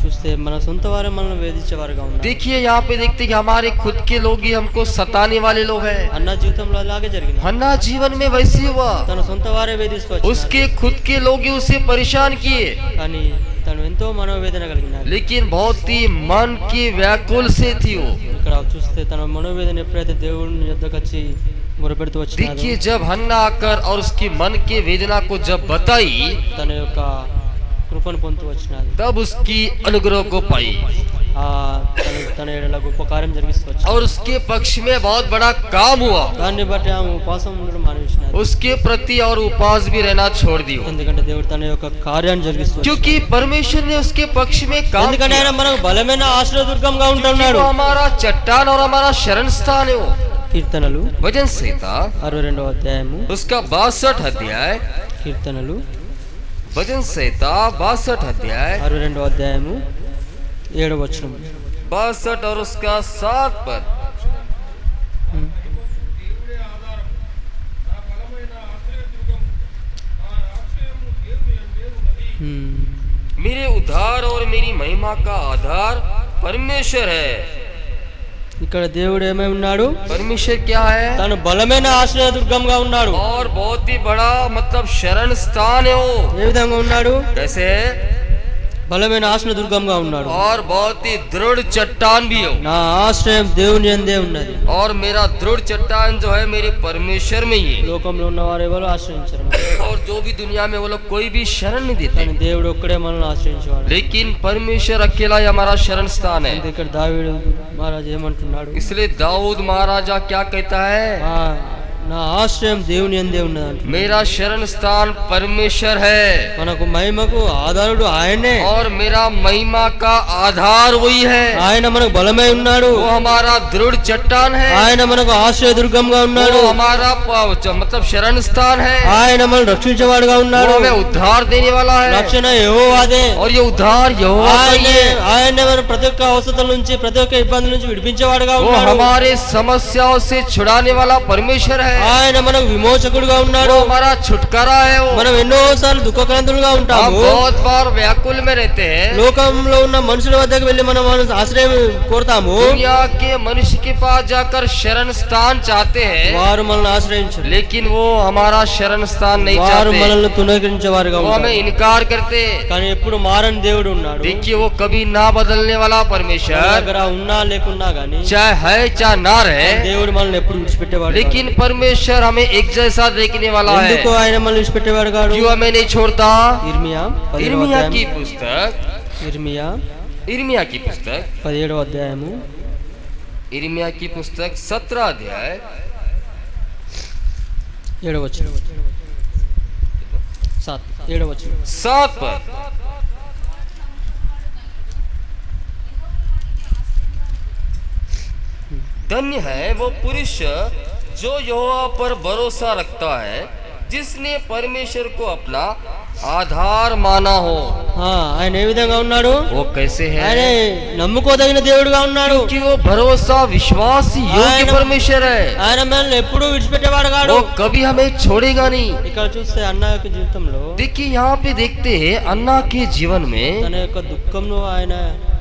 చూస్తే మన సొంత వారే మనల్ని వేధించేవారుగా ఉన్నారు. देखिए यहाँ पे देखते कि हमारे खुद के लोग ही हमको सताने वाले लोग हैं। అన్న జీవితంలో అలాగే జరిగింది. हन्ना जीवन में वैसे ही हुआ, తన సొంత వారే వేధిస్తూ వచ్చారు. उसके खुद के लोग ही उसे परेशान किए, కానీ తను ఎంతో మనోవేదన కలిగినాడు. लेकिन बहुत ही मन की व्याकुल से थी वो। ఇక్కడ చూస్తే తన మనోవేదన ఎప్పుడైతే దేవుని యొద్దకు వచ్చి మొరపెడుతూ వచ్చినాడో देखिए जब हन्ना आकर और उसकी मन की वेदना को जब बताई తన యొక్క కృపను పొందుతూ వచ్చినాడు. तब उसकी अनुग्रह को पाई తన ఎడల గొప్ప కార్యం జరిగిస్తూ వచ్చాడు. और उसके पक्ष में बहुत बड़ा काम हुआ। దాన్ని బట్టి ఆమె ఉపవాసం ఉండడం మానేసినాడు. उसके प्रति और उपवास भी रहना छोड़ दिया, ఎందుకంటే దేవుడు తన యొక్క కార్యాన్ని జరిగిస్తూ వచ్చాడు. क्योंकि परमेश्वर ने उसके पक्ष में काम ఎందుకంటే ఆయన किया। మనకు బలమైన ఆశ్రయదుర్గంగా ఉంటున్నాడు. वो हमारा चट्टान और हमारा शरण स्थान है वो। కీర్తనలు भजन संहिता 62వ అధ్యాయము उसका 62 अध्याय, కీర్తనలు भजन संहिता 62 अध्याय 62వ అధ్యాయము 7వ వచనం. 62 और उसका 7 पद। దేవుడే ఆధారం, నా బలమైన ఆశ్రయదుర్గం, నా ఆశ్రయము దేవుని యందే ఉన్నది. मेरे उद्धार और मेरी महिमा का आधार परमेश्वर है। ఇక్కడ దేవుడు ఏమై ఉన్నాడు? परमेश्वर क्या है? తను బలమైన ఆశ్రయదుర్గంగా ఉన్నాడు. और बहुत ही बड़ा मतलब शरण स्थान है वो। ఏ విధంగా ఉన్నాడు? कैसे? బలమైన ఆశ్రయదుర్గంగా ఉన్నాడు. और बहुत ही दृढ़ चट्टान भी हो। నా ఆశ్రయం దేవుని యందే ఉన్నది. और मेरा दृढ़ चट्टान जो है मेरे परमेश्वर में ही है। లోకంలో ఉన్న వారు ఎవరు ఆశ్రయించరు, और जो भी दुनिया में वो लोग कोई भी शरण नहीं देते, కానీ దేవుడు ఒక్కడే మనల్ని ఆశ్రయించేవాడు. लेकिन परमेश्वर अकेला ही हमारा शरण स्थान है। అంటే ఇక్కడ దావీదు మహారాజు ఏమంటున్నాడు? इसलिए दाऊद महाराजा क्या कहता है? నా ఆశ్రయం దేవుని యందే ఉన్నది. मेरा शरण स्थान परमेश्वर है మనకు మహిమకు ఆధారుడు ఆయనే. और मेरा महिमा का आधार वही है। ఆయన మనకు బలమై ఉన్నాడు. वो हमारा दृढ़ चट्टान है, ఆయన మనకు ఆశ్రయదుర్గంగా ఉన్నాడు. वो हमारा मतलब शरण स्थान है, ఆయన మనల్ని రక్షించేవాడుగా वो ఉన్నాడు. हमें उद्धार देने वाला है। రక్షణ యెహోవాదే. और ये उद्धार यहोवा का ही है। ఆయన మన ప్రతి ఒక్క అవసరతల నుంచి ప్రతి ఒక్క ఇబ్బంది నుంచి విడిపించేవాడుగా वो ఉన్నాడు. हमारे समस्याओं से छुड़ाने वाला परमेश्वर है। ఆయన మనకు విమోచకుడుగా ఉన్నాడు. वो हमारा छुटकारा है वो। మనం ఎన్నోసార్లు దుఃఖక్రాంతులుగా हम ఉంటాము. बहुत बार व्याकुल में रहते हैं, లోకంలో ఉన్న మనుషుల వద్దకు వెళ్ళి మనం ఆశ్రయం కోరుతాము. दुनिया के मनुष्य के पास जाकर शरण स्थान चाहते हैं, వారు మనల్ని ఆశ్రయించరు. लेकिन वो हमारा शरण स्थान नहीं వారు चाहते, మనల్ని తునకరించేవారుగా वो हमें ఉంటారు. इनकार करते। కానీ ఎప్పుడు మారని దేవుడు ఉన్నాడు. देखिए वो कभी ना बदलने वाला మన परमेश्वर, దగ్గర ఉన్నా లేకున్నా గానీ चाहे है चाहे ना रहे, దేవుడు మనల్ని ఎప్పుడు విడిచిపెట్టేవాడు కాదు. लेकिन परमेश्वर हमें एक जैसा देखने वाला है। ఎందుకు ఆయన మనల్ని విడిచిపెట్టేవాడు కాదు? क्यों हमें नहीं छोड़ता? ఇర్మియా 17వ इर्मिया की అధ్యాయం. पुस्तक, ఇర్మియా इर्मिया की पुस्तक, 17వ అధ్యాయము इर्मिया की पुस्तक 17 अध्याय 7వ వచనం. 7వ వచనం. 7 पद। धन्य है वो पुरुष जो यहोवा पर भरोसा रखता है, जिसने परमेश्वर को अपना आधार माना हो। ఆయన ఏ విధంగా ఉన్నాడు? वो कैसे ఆయన है? నమ్ముకోదగిన దేవుడుగా ఉన్నాడు. कि वो भरोसा विश्वास योग्य ఆయన- परमेश्वर है, ఆయన మనల్ని ఎప్పుడూ విడిచిపెట్టేవాడు కాడు. वो कभी हमें छोड़ेगा नहीं। ఇక్కడ చూస్తే అన్న యొక్క జీవితంలో देखिए यहाँ पे देखते हैं अन्ना के जीवन में తన యొక్క దుఃఖంను ఆయన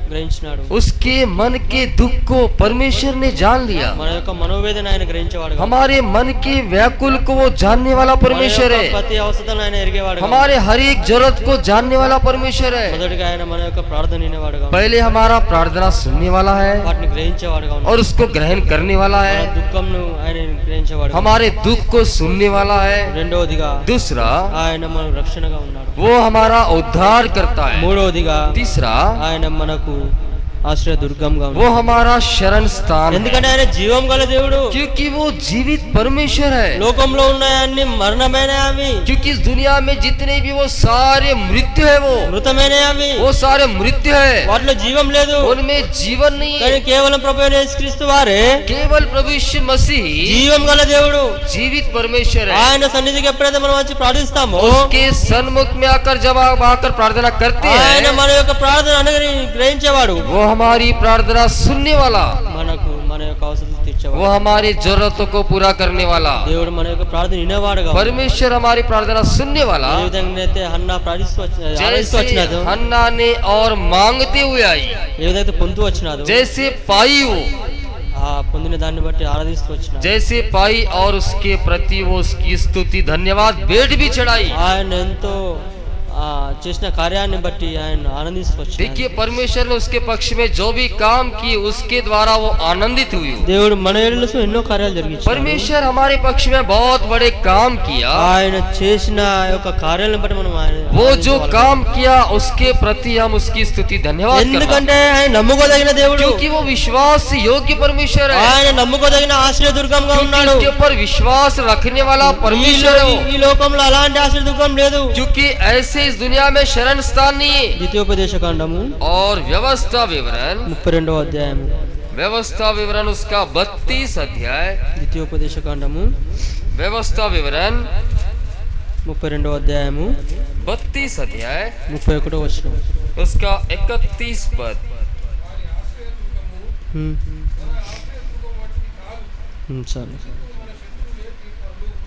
గ్రహించినాడు. उसके मन के दुख को परमेश्वर ने जान लिया। మన యొక్క మనోవేదన ఆయన గ్రహించేవాడు కాదు. हमारे मन के व्याकुल को वो जानने वाला మన परमेश्वर యొక్క है, ప్రతి అవసరం ఆయన ఎరిగేవాడు కాదు. हमारे हर एक जरूरत को जानने वाला परमेश्वर है। మొదటిగా ఆయన మన యొక్క ప్రార్థన వినేవాడు కాదు. पहले हमारा प्रार्थना सुनने वाला है వాటిని గ్రహించేవాడుగా ఉన్నాడు. और उसको ग्रहण करने वाला మన है, దుఃఖంను ఆయన గ్రహించేవాడు కాదు. हमारे दुख को सुनने वाला है। రెండవదిగా दूसरा ఆయన మన రక్షణగా ఉన్నాడు. वो हमारा उद्धार करता है। మూడవదిగా तीसरा ఆయన మనకు ఆశ్రయ దుర్గంగా वो ఉన్నాడు. हमारा शरण स्थान है। ఎందుకంటే ఆయన జీవం గల దేవుడు. क्योंकि वो जीवित परमेश्वर है। లోకంలో ఉన్నాయన్ని మరణమైన అవి, क्योंकि इस दुनिया में जितने भी वो सारे मृत्यु है, మృతమైన అవి, वो सारे मृत्यु है, వాటిలో జీవం లేదు. उनमें जीवन नहीं है। కానీ కేవలం ప్రభు అయిన యేసుక్రీస్తు వారే केवल प्रभु यीशु मसीह జీవం గల దేవుడు. जीवित परमेश्वर है। ఆయన సన్నిధికి ఎప్పుడైతే మనం వచ్చి ప్రార్థిస్తామో, उसके सन्मुख में आकर जब आप आकर प्रार्थना करते ఆయన हैं, మన యొక్క ప్రార్థన గ్రహించేవాడు, वो हमारी प्रार्थना सुनने वाला, మనకు మన యొక్క అవసరం తీర్చేవాడు. वो हमारी जरूरतों को पूरा करने वाला, దేవుడు మన యొక్క ప్రార్థన వినేవాడుగా. परमेश्वर हमारी प्रार्थना सुनने वाला। ఏ విధంగా అయితే హన్నా ప్రార్థిస్తూ ఆరాధిస్తూ जैसे వచ్చినాదో, हन्ना ने और मांगते हुए आई, ఏ విధంగా పొందుతూ వచ్చినాదో, जैसे पाई वो, ఆ పొందిన దాన్ని బట్టి ఆరాధిస్తూ వచ్చినాడు. जैसे पाई और उसके प्रति वो उसकी स्तुति धन्यवाद भेंट भी चढ़ाई। ఆయన ఎంతో చేసిన కార్యాన్ని బట్టి ఆయన ఆనందిస్తూ వచ్చినాడు. देखिए परमेश्वर ने उसके पक्ष में जो भी काम की उसके द्वारा वो आनंदित हुई। దేవుడు మన ఏళ్ళలో ఎన్నో కార్యాలు జరిగించాడు. परमेश्वर हमारे पक्ष में बहुत बड़े काम किया। ఆయన చేసిన యొక్క కార్యాలను బట్టి మనం वो जो काम किया उसके प्रति हम उसकी स्तुति धन्यवाद करते हैं। ఎందుకంటే ఆయన నమ్ముకోదగిన దేవుడు, क्योंकि वो विश्वास योग्य परमेश्वर है। ఆయన నమ్ముకోదగిన ఆశ్రయ దుర్గంగా क्योंकि ఉన్నాడు. उसके ऊपर विश्वास रखने वाला परमेश्वर है वो। ఈ లోకంలో అలాంటి ఆశ్రయ దుర్గం లేదు. क्योंकि ऐसे इस दुनिया में शरण स्थान नहीं है। ద్వితీయోపదేశ కాండము और व्यवस्था विवरण 32వ అధ్యాయము, व्यवस्था विवरण उसका 32 अध्याय, ద్వితీయోపదేశ కాండము व्यवस्था विवरण 32వ అధ్యాయము 32 अध्याय 31వ వచనం. उसका 31 पद। చాలు.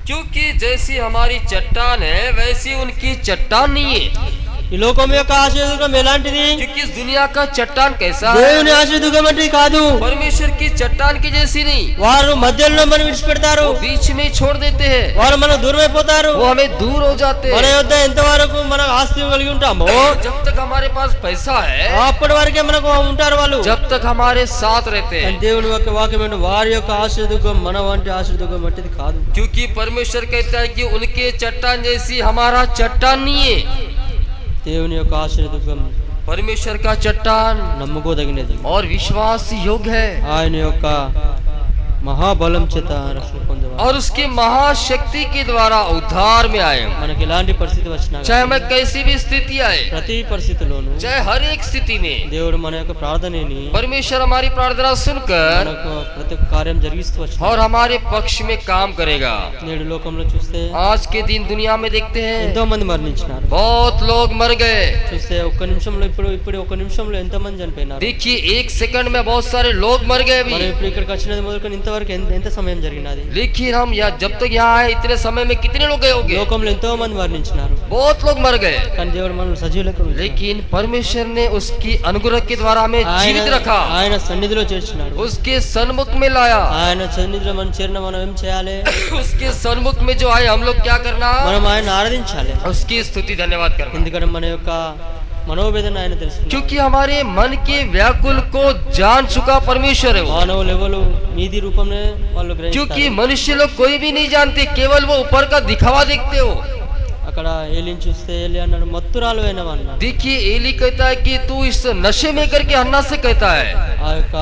क्योंकि जैसी हमारी चट्टान है वैसी उनकी चट्टान नहीं है। ఈ లోకం యొక్క ఆశ్రయ దుర్గం ఎలాంటిది? क्योंकि इस दुनिया का चट्टान कैसा है, దేవుని ఆశ్రయ దుర్గం అంటే కాదు. परमेश्वर की चट्टान की जैसी नहीं। వారు మధ్యలో మనం విడిచిపెడతారు, वो बीच में ही छोड़ देते हैं, వారు మనం దూరం అయిపోతారు. वो हमें दूर हो जाते మన हैं। యొద్ద ఎంతవరకు మన ఆస్తి కలిగి ఉంటామో जब तक हमारे पास पैसा है, అప్పటి వరకే మనకు ఉంటారు వాళ్ళు. जब तक हमारे साथ रहते కానీ हैं। దేవుని యొక్క వాక్యం ఏంటంటే వారి యొక్క ఆశ్రయ దుర్గం మన వంటి ఆశ్రయ దుర్గం వంటిది కాదు. क्योंकि परमेश्वर कहता है कि उनके चट्टान जैसी हमारा चट्टान नहीं है। దేవుని యొక్క ఆశ్రయ దుర్గం परमेश्वर का चट्टान నమ్ముకోదగినది, और विश्वास योग्य है, ఆయన యొక్క మహాబలం చేత రక్షణ పొందేవారు. और उसकी महाशक्ति के द्वारा उद्धार में आए। మనకి ఎలాంటి పరిస్థితి వచ్చినా चाहे हमें कैसी भी स्थिति आए, ప్రతి పరిస్థితిలోనూ चाहे हर एक स्थिति में దేవుడు మన యొక్క ప్రార్థనని परमेश्वर हमारी प्रार्थना सुनकर మనకు ప్రతి ఒక్క కార్యం జరిగిస్తూ వచ్చినాడు. और हमारे पक्ष में काम करेगा। నేడు లోకంలో చూస్తే आज के दिन दुनिया में देखते हैं ఎంతో మంది మరణించినారు. बहुत लोग मर गए। చూస్తే ఒక్క నిమిషంలో ఇప్పుడు ఒక్క నిమిషంలో ఎంతో మంది చనిపోయినారు. देखिए एक सेकंड में बहुत सारे लोग मर गए మనం अभी। ఇప్పుడు ఇక్కడికి వచ్చినది మొదలుకొని ఇంతవరకు ఎంత సమయం జరిగినది? लेकिन हम यहाँ जब तक यहाँ आए इतने समय में कितने लोग गए होंगे? లోకంలో ఎంతో మంది మరణించినారు. बहुत लोग मर गए। కానీ దేవుడు మనల్ని సజీవులకు ఉంచాడు. लेकिन परमेश्वर ने उसकी अनुग्रह के द्वारा हमें जीवित रखा, ఆయన సన్నిధిలో చేర్చినాడు. उसके सन्मुख में लाया। ఆయన సన్నిధిలో మనం చేరిన మనం ఏం చేయాలి? उसके सन्मुख में जो आए हम लोग क्या करना? మనం ఆయన ఆరాధించాలి. उसकी स्तुति धन्यवाद करना। ఎందుకంటే మన యొక్క మనోవేదన ఆయన తెలుసుకున్నాడు. क्योंकि हमारे मन के व्याकुल को जान चुका परमेश्वर है वो। మానవులు ఎవరు మీది రూపంలో వాళ్ళు क्योंकि గ్రహిస్తారు. मनुष्य लोग कोई भी नहीं जानते, केवल वो ऊपर का दिखावा देखते हो। అక్కడ ఏలిని చూస్తే ఏలి అన్నాడు మత్తురాలు అయినవా అన్నాడు. देखिए एली कहता है कि तू इस नशे में करके हन्ना से कहता है, ఆ యొక్క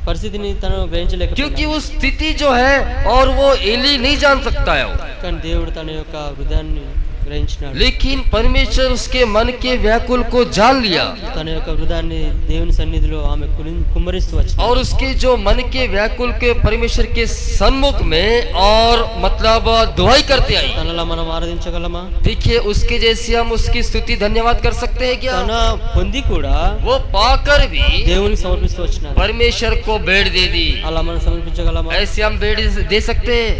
పరిస్థితిని తను గ్రహించలేకపోయాడు. क्योंकि वो स्थिति जो है और वो एली नहीं जान सकता है वो। కానీ దేవుడు తన యొక్క హృదయాన్ని గ్రహించినాడు. लेकिन परमेश्वर उसके मन के व्याकुल को जान लिया తన యొక్క హృదయాన్ని దేవుని సన్నిధిలో ఆమె కుమ్మరిస్తూ వచ్చింది. और उसके जो मन के व्याकुल के परमेश्वर के सन्मुख में और मतलब दुआई करते आई। తనలా మనం ఆరాధించగలమా? देखिए उसके जैसे हम उसकी स्तुति धन्यवाद कर सकते हैं क्या? తన పొంది కూడా वो पाकर भी దేవునికి సమర్పిస్తూ వచ్చినాడు. परमेश्वर को भेंट दे दी। అలా మనం సమర్పించగలమా? ऐसे हम भेंट दे सकते हैं?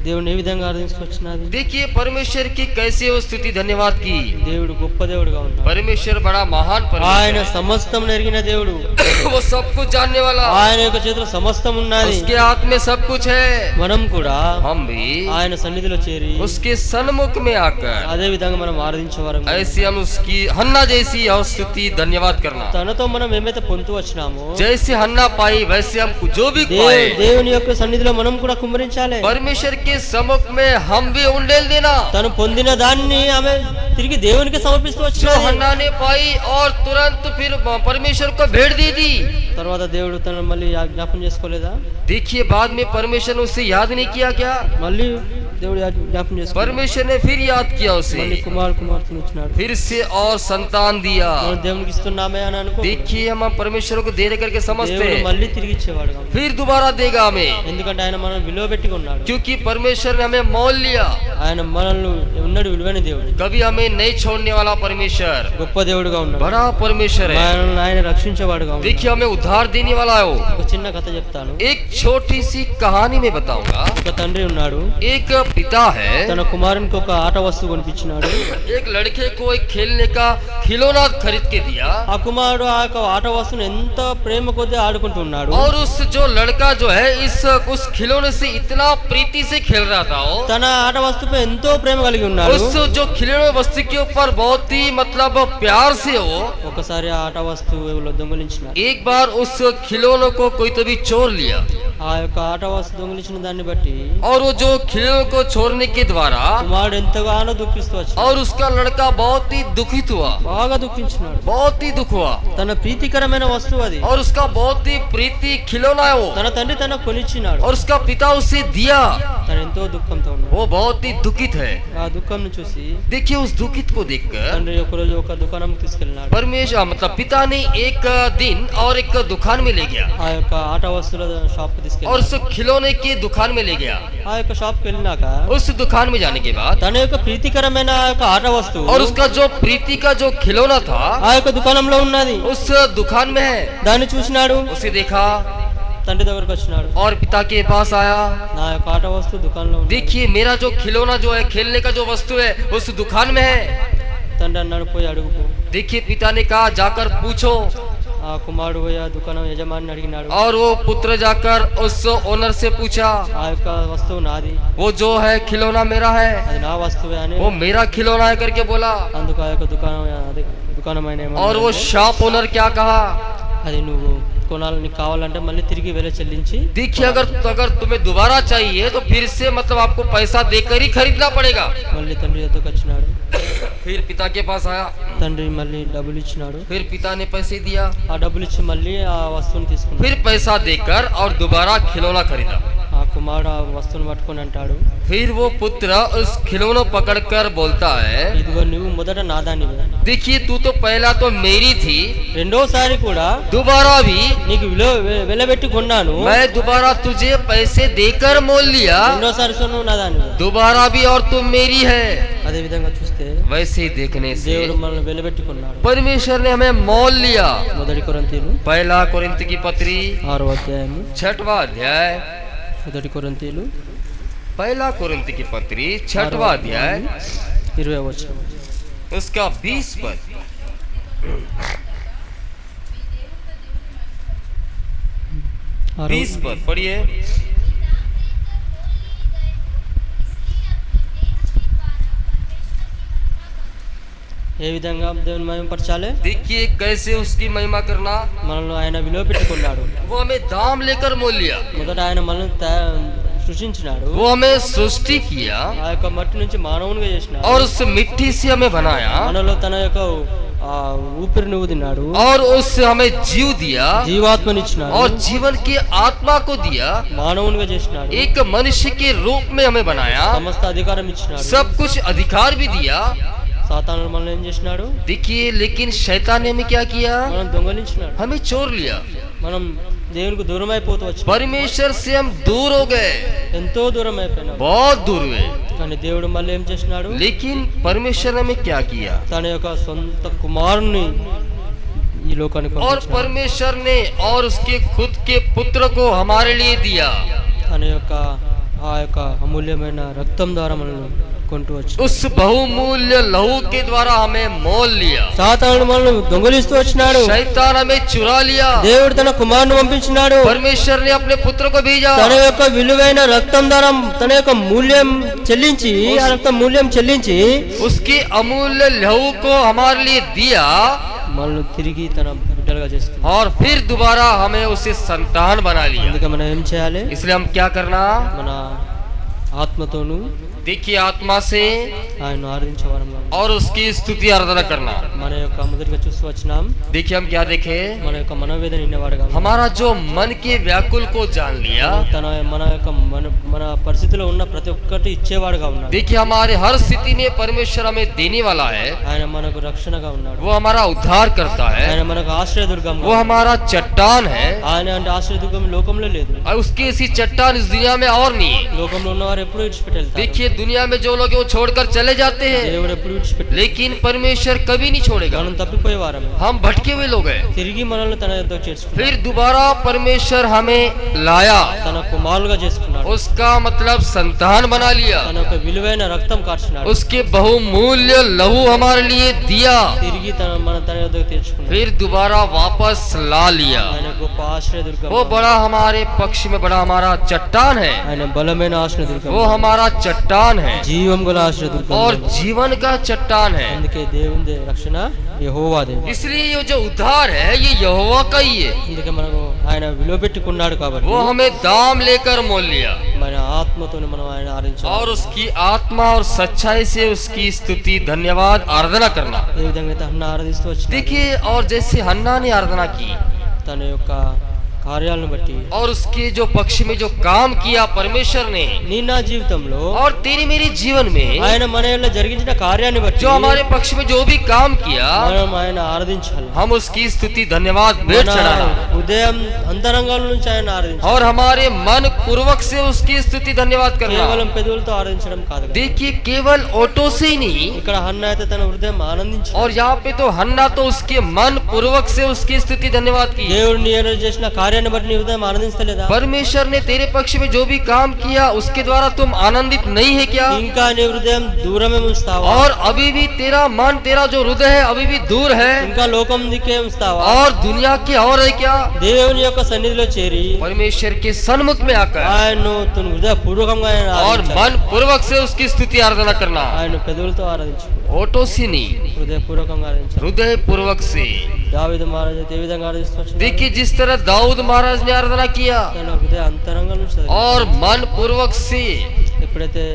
దేవుని ఏ విధంగా ఆరాధిస్తూ వచ్చినది? देखिए परमेश्वर की कैसे वो स्तुति धन्यवाद की। దేవుడు గొప్ప దేవుడుగా ఉన్నాడు. परमेश्वर बड़ा महान ఆయన परमेश्वर సమస్తం ఎరిగిన దేవుడు. है। वो सब कुछ जानने वाला, ఆయన యొక్క చేతిలో సమస్తం ఉన్నది. उसके हाथ में सब कुछ है। మనం కూడా हम भी ఆయన సన్నిధిలో చేరి उसके सन्मुख में आकर అదే విధంగా మనం ఆరాధించేవారం. ऐसे हम उसकी हन्ना जैसी और स्तुति धन्यवाद करना। తనతో మనం ఏమైతే పొందుతూ వచ్చినామో जैसे हन्ना पाई वैसे हम जो भी पाए దేవుని యొక్క సన్నిధిలో మనం కూడా కుమ్మరించాలి. परमेश्वर के सम्मुख में हम भी उंडेल देना। తను పొందిన దాన్ని ఆమె తిరిగి దేవునికి సమర్పిస్తూ जो వచ్చినది. हन्ना ने पाई और तुरंत फिर परमेश्वर को भेंट दे दी। తర్వాత దేవుడు తనను మళ్ళీ జ్ఞాపకం చేసుకోలేదా? देखिए बाद में परमेश्वर ने उससे याद नहीं किया क्या? మళ్ళీ దేవుడు జ్ఞాపకం చేసుకోలేదు. परमेश्वर ने फिर याद किया उसे, మళ్ళీ కుమార్తెను ఇచ్చినాడు. फिर से और संतान दिया। మనం దేవునికి ఇస్తున్నామే అని అనుకో. देखिए हम परमेश्वर को दे करके समझते దేవుడు हैं, మళ్ళీ తిరిగి ఇచ్చేవాడు కాదు. फिर दोबारा देगा हमें, ఎందుకంటే ఆయన మనం విలువ పెట్టుకున్నాడు. क्योंकि परमेश्वर ने हमें मोल लिया। ఆయన మనల్ని ఉన్నాడు విలువైన దేవుడు. कभी हमें नहीं छोड़ने वाला परमेश्वर, గొప్ప దేవుడుగా ఉన్నాడు. बड़ा परमेश्वर है। మనల్ని ఆయన రక్షించేవాడుగా ఉన్నాడు. देखिए हमें उद्धार देने वाला है वो। ఒక చిన్న కథ చెప్తాను. एक छोटी सी कहानी में बताऊंगा। ఒక తండ్రి ఉన్నాడు. एक पिता है, తన కుమారునికి ఒక ఆట వస్తువు కొనిపించినాడు. एक लड़के को एक खेलने का खिलौना खरीद के दिया। ఆ కుమారుడు ఆ యొక్క ఆట వస్తువును ఎంత ప్రేమ కొద్దీ ఆడుకుంటున్నాడు. और उस जो लड़का जो है उस खिलौने से इतना प्रीति से खेल रहा था वो, తన ఆట వస్తువుపై ఎంతో ప్రేమ కలిగి ఉన్నాడు. उस जो खिलौने वस्तु के ऊपर बहुत ही मतलब प्यार से हो। ఒకసారి ఆ ఆట వస్తువు ఎవరో దొంగిలించినారు. एक बार उस खिलौनों को कोई तो भी चोर लिया, ఆ యొక్క ఆట వస్తువు దొంగిలించిన దాన్ని బట్టి और वो जो खिलौनों को छोड़ने के द्वारा కుమారుడు ఎంతగానో దుఃఖిస్తూ వచ్చాడు. और उसका लड़का बहुत ही दुखित हुआ, బాగా దుఃఖించినాడు. बहुत ही दुख हुआ। తన ప్రీతికరమైన వస్తువు అది. और उसका बहुत ही प्रीति खिलौना है वो, తన తండ్రి తనకు కొనిచ్చినాడు. और उसका पिता उसे दिया। తను ఎంతో దుఃఖంతో ఉన్నాడు. वो बहुत ही दुखित है। ఆ దుఃఖంను చూసి देखिए उस दुखित को देखकर తండ్రి ఒకరోజు ఒక దుకాణం తీసుకెళ్ళినాడు. परमेश्वर मतलब पिता ने एक दिन और एक दुकान में ले गया, ఆ యొక్క ఆట వస్తువుల షాప్ కు और తీసుకెళ్ళాడు. उस खिलौने की दुकान में ले गया। ఆ యొక్క షాప్ కి వెళ్ళినాక उस दुकान में जाने के बाद తన యొక్క ప్రీతికరమైన ఆ యొక్క ఆట వస్తువు और उसका जो प्रीति का जो खिलौना था ఆ యొక్క దుకాణంలో ఉన్నది. उस दुकान में है। దాన్ని చూసినాడు. उसे देखा తండ్రి దగ్గరకు వచ్చినాడు. और पिता के पास आया। నా యొక్క ఆట వస్తువు దుకాణంలో ఉంది. देखिए मेरा जो खिलौना जो है खेलने का जो वस्तु है उस दुकान में है। తండ్రి అన్నాడు పోయి అడుగుపో. देखिए पिता ने कहा जाकर पूछो, ఆ కుమారుడు పోయి ఆ దుకాణం యజమాని అడిగినాడు. और वो पुत्र जाकर उस ओनर से पूछा, ఆ యొక్క వస్తువు నాది, वो जो है खिलौना मेरा है, అది నా వస్తువే అని. वो मेरा खिलौना है करके बोला। అందుకు ఆ యొక్క దుకాణం ఆయన और वो शॉप ओनर क्या कहा, అది నువ్వు కొనాలి, నీకు కావాలంటే మళ్ళీ తిరిగి వెల చెల్లించి. देखिए अगर तुम्हें दोबारा चाहिए तो फिर से मतलब आपको पैसा देकर ही खरीदना पड़ेगा। మళ్ళీ తండ్రి దగ్గరకు వచ్చినాడు. फिर पिता के पास आया, తండ్రి మళ్ళీ డబ్బులు ఇచ్చినాడు. फिर पिता ने पैसे दिया, ఆ డబ్బులు ఇచ్చి మళ్ళీ ఆ వస్తువుని తీసుకున్నాడు. फिर पैसा देकर और दोबारा खिलौना खरीदा। ఆ కుమారుడు ఆ వస్తువుని పట్టుకొని అంటాడు, फिर वो पुत्र उस खिलौना पकड़कर बोलता है, ఇదిగో నువ్వు మొదట నాదానివే, देखिए तू तो पहला तो मेरी थी, రెండోసారి కూడా दोबारा भी నీకు వెలబెట్టి కొన్నాను, मैं दोबारा तुझे पैसे देकर मोल लिया, రెండోసారి నువ్వు నాదానివే. दोबारा भी और तुम मेरी है। అదే విధంగా చూస్తే वैसे ही देखने से దేవుడు మనల్ని వెలబెట్టుకున్నాడు. परमेश्वर ने हमें मोल लिया। మొదటి కొరింథీయులు पहला कोरिन्थ की पत्री 6వ అధ్యాయము 6वां अध्याय, మొదటి కొరింథీయులు पहला कोरिन्थ की पत्री 6वां अध्याय 20వ వచనం. उसका 20 पद। 20 पद पढ़िए। ఏ విధంగా దేవుని మహిమపరచాలి? देखिए कैसे उसकी महिमा करना, మనల్ని ఆయన విలువ పెట్టుకున్నాడు. वो हमें दाम लेकर मोल लिया, మొదట ఆయన మనల్ని సృష్టించినాడు. वो हमें सृष्टि किया ఆ యొక్క మట్టి నుంచి మానవునిగా చేసినాడు. और उस मिट्टी से हमें बनाया మనలో తన యొక్క ఆ ఊపిరిని ఊదినాడు. और उससे हमें जीव दिया జీవాత్మనిచ్చినాడు. और जीवन की आत्मा को दिया। మానవునిగా చేసినాడు. एक मनुष्य के रूप में हमें बनाया, సమస్త అధికారం ఇచ్చినాడు. सब कुछ अधिकार भी दिया। సాతాను మనల్ని ఏం చేసినాడు? देखिए लेकिन शैतान ने हमें क्या किया, మనం దొంగలించినాడు. हमें चोर लिया। మనం దేవునికి దూరం అయిపోతూ వచ్చాం. परमेश्वर से हम दूर हो गए, ఎంతో దూరం అయిపోయినాం. बहुत दूर हुए। కానీ దేవుడు మళ్ళీ ఏం చేసినాడు? लेकिन परमेश्वर ने हमें क्या किया, తన యొక్క సొంత కుమారుని ఈ లోకానికి और పంపించినాడు. परमेश्वर ने और उसके खुद के पुत्र को हमारे लिए दिया। తన యొక్క ఆ యొక్క అమూల్యమైన రక్తం ద్వారా మనల్ని కొంటూ వచ్చి उस बहुमूल्य लहू के द्वारा हमें मोल लिया। సాతాను మనల్ని దొంగలిస్తూ వచ్చినాడు. शैतान हमें चुरा लिया। దేవుడు తన కుమారుని పంపించినాడు. परमेश्वर ने अपने पुत्र को भेजा। తన యొక్క విలువైన రక్తం ద్వారా తన యొక్క మూల్యం చెల్లించి ఆ రక్తం మూల్యం చెల్లించి उसके अमूल्य लहू को हमारे लिए दिया మనల్ని తిరిగి తన బిడ్డలుగా చేస్తుంది. और फिर दोबारा हमें उसे संतान बना लिया। అందుకే మనం ఏం చేయాలి? इसलिए हम क्या करना, మన ఆత్మతోను देखिए आत्मा से ఆయన ఆరాధించే వారంగా ఉండాలి. और उसकी स्तुति आराधना करना। మన యొక్క మొదటిగా చూస్తూ వచ్చినాం देखिए हम क्या देखे, మన యొక్క మనోవేదన నిన్నవాడుగా ఉండాలి. हमारा जो मन के व्याकुल को जान लिया। తన మన యొక్క మన పరిస్థితిలో ఉన్న ప్రతి ఒక్కటి ఇచ్చేవాడుగా ఉన్నాడు. देखिए हमारे हर स्थिति में परमेश्वर हमें देने वाला है, ఆయన మనకు రక్షణగా ఉన్నాడు. वो हमारा उद्धार करता है, ఆయన మనకు ఆశ్రయదుర్గం. वो हमारा चट्टान है। ఆయన అంటే ఆశ్రయదుర్గం లోకంలో లేదు. और उसकी ऐसी चट्टान इस दुनिया में और नहीं है। లోకంలో ఉన్నవారు ఎప్పుడు విడిచిపెట్టి వెళ్తారు. देखिए दुनिया में जो लोग हैं वो छोड़कर चले जाते हैं, దేవుడు ఎప్పుడు విడిచిపెట్టి, लेकिन परमेश्वर कभी नहीं छोड़ेगा। మనం తప్పిపోయే వారమే. हम भटके हुए लोग हैं, తిరిగి మనల్ని తన యొద్దకు చేర్చుకున్నాడు. फिर दोबारा परमेश्वर हमें लाया, తన కుమారులుగా చేసుకున్నాడు. उसका मतलब संतान बना लिया, తన యొక్క విలువైన రక్తం కార్చినాడు. उसके बहुमूल्य लहू हमारे लिए दिया, తిరిగి తన యొద్దకు తీర్చుకున్నాడు. फिर दोबारा वापस ला लिया। ఆయన గొప్ప ఆశ్రయదుర్గం. वो बड़ा हमारे पक्ष में बड़ा हमारा चट्टान है, ఆయన బలమైన ఆశ్రయదుర్గం. वो हमारा चट्टान है జీవం గల ఆశ్రయదుర్గం. और जीवन का चट्टान है। అందుకే దేవుని రక్షణ యెహోవాదే. इसलिए ये जो उद्धार है ये यहोवा का ही है, అందుకే మనకు ఆయన విలువ పెట్టుకున్నాడు కాబట్టి वो हमें दाम लेकर मोल लिया మన ఆత్మతో మనం ఆయన ఆరాధించాలి. और उसकी आत्मा और सच्चाई से उसकी स्तुति धन्यवाद आराधना करना। ఏ విధంగా అయితే హన్నా ఆరాధిస్తూ వచ్చింది, देखिए और जैसे हन्ना ने आराधना की తన యొక్క కార్యాలను బట్టి और उसके जो पक्ष में जो काम किया परमेश्वर ने, నీ నా జీవితంలో और तेरी मेरी जीवन में ఆయన మన యొక్క జరిగించిన కార్యాన్ని బట్టి जो हमारे पक्ष में जो भी काम किया, మనం ఆయన ఆరాధించాలి. हम उसकी स्तुति धन्यवाद भेंट మన चढ़ाना ఉదయం అంతరంగాల నుంచి ఆయన ఆరాధించాలి. और हमारे मन पूर्वक से उसकी स्तुति धन्यवाद करना। కేవలం పెదవులతో ఆరాధించడం కాదు కదా. देखिए केवल ऑटो से ही नहीं, ఇక్కడ హన్నా అయితే తన హృదయం ఆనందించాడు. और यहाँ पे तो हन्ना तो उसके मन पूर्वक से उसकी स्तुति धन्यवाद की। దేవుడు నీ ఎదురు చేసిన కార్యాన్ని బట్టి నీ హృదయం ఆనందిస్తలేదా? परमेश्वर ने तेरे पक्ष में जो भी काम किया उसके द्वारा तुम आनंदित नहीं है क्या? ఇంకా నీ హృదయం దూరమే ఉంచుతావా? और अभी भी तेरा मन तेरा जो हृदय है अभी भी दूर है ఇంకా లోకం దిక్కే ఉంచుతావా? और दुनिया की और है क्या? దేవుని యొక్క సన్నిధిలో చేరి परमेश्वर के सन्मुख में आकर ఆయన్ను తన హృదయ పూర్వకంగా ఆయన और ఆరాధించాలి. मन पूर्वक से उसकी स्तुति आराधना करना, ఆయన పెదవులతో ఆరాధించు, ऑटो से नहीं, హృదయ పూర్వకంగా ఆరాధించాలి. हृदय पूर्वक से। దావీదు మహారాజు అయితే ఏ విధంగా ఆరాధిస్తూ వచ్చినాడు? देखिए जिस तरह दाऊद महाराज ने आराधना किया తన హృదయ అంతరంగం నుంచి और मन पूर्वक से, ఎప్పుడైతే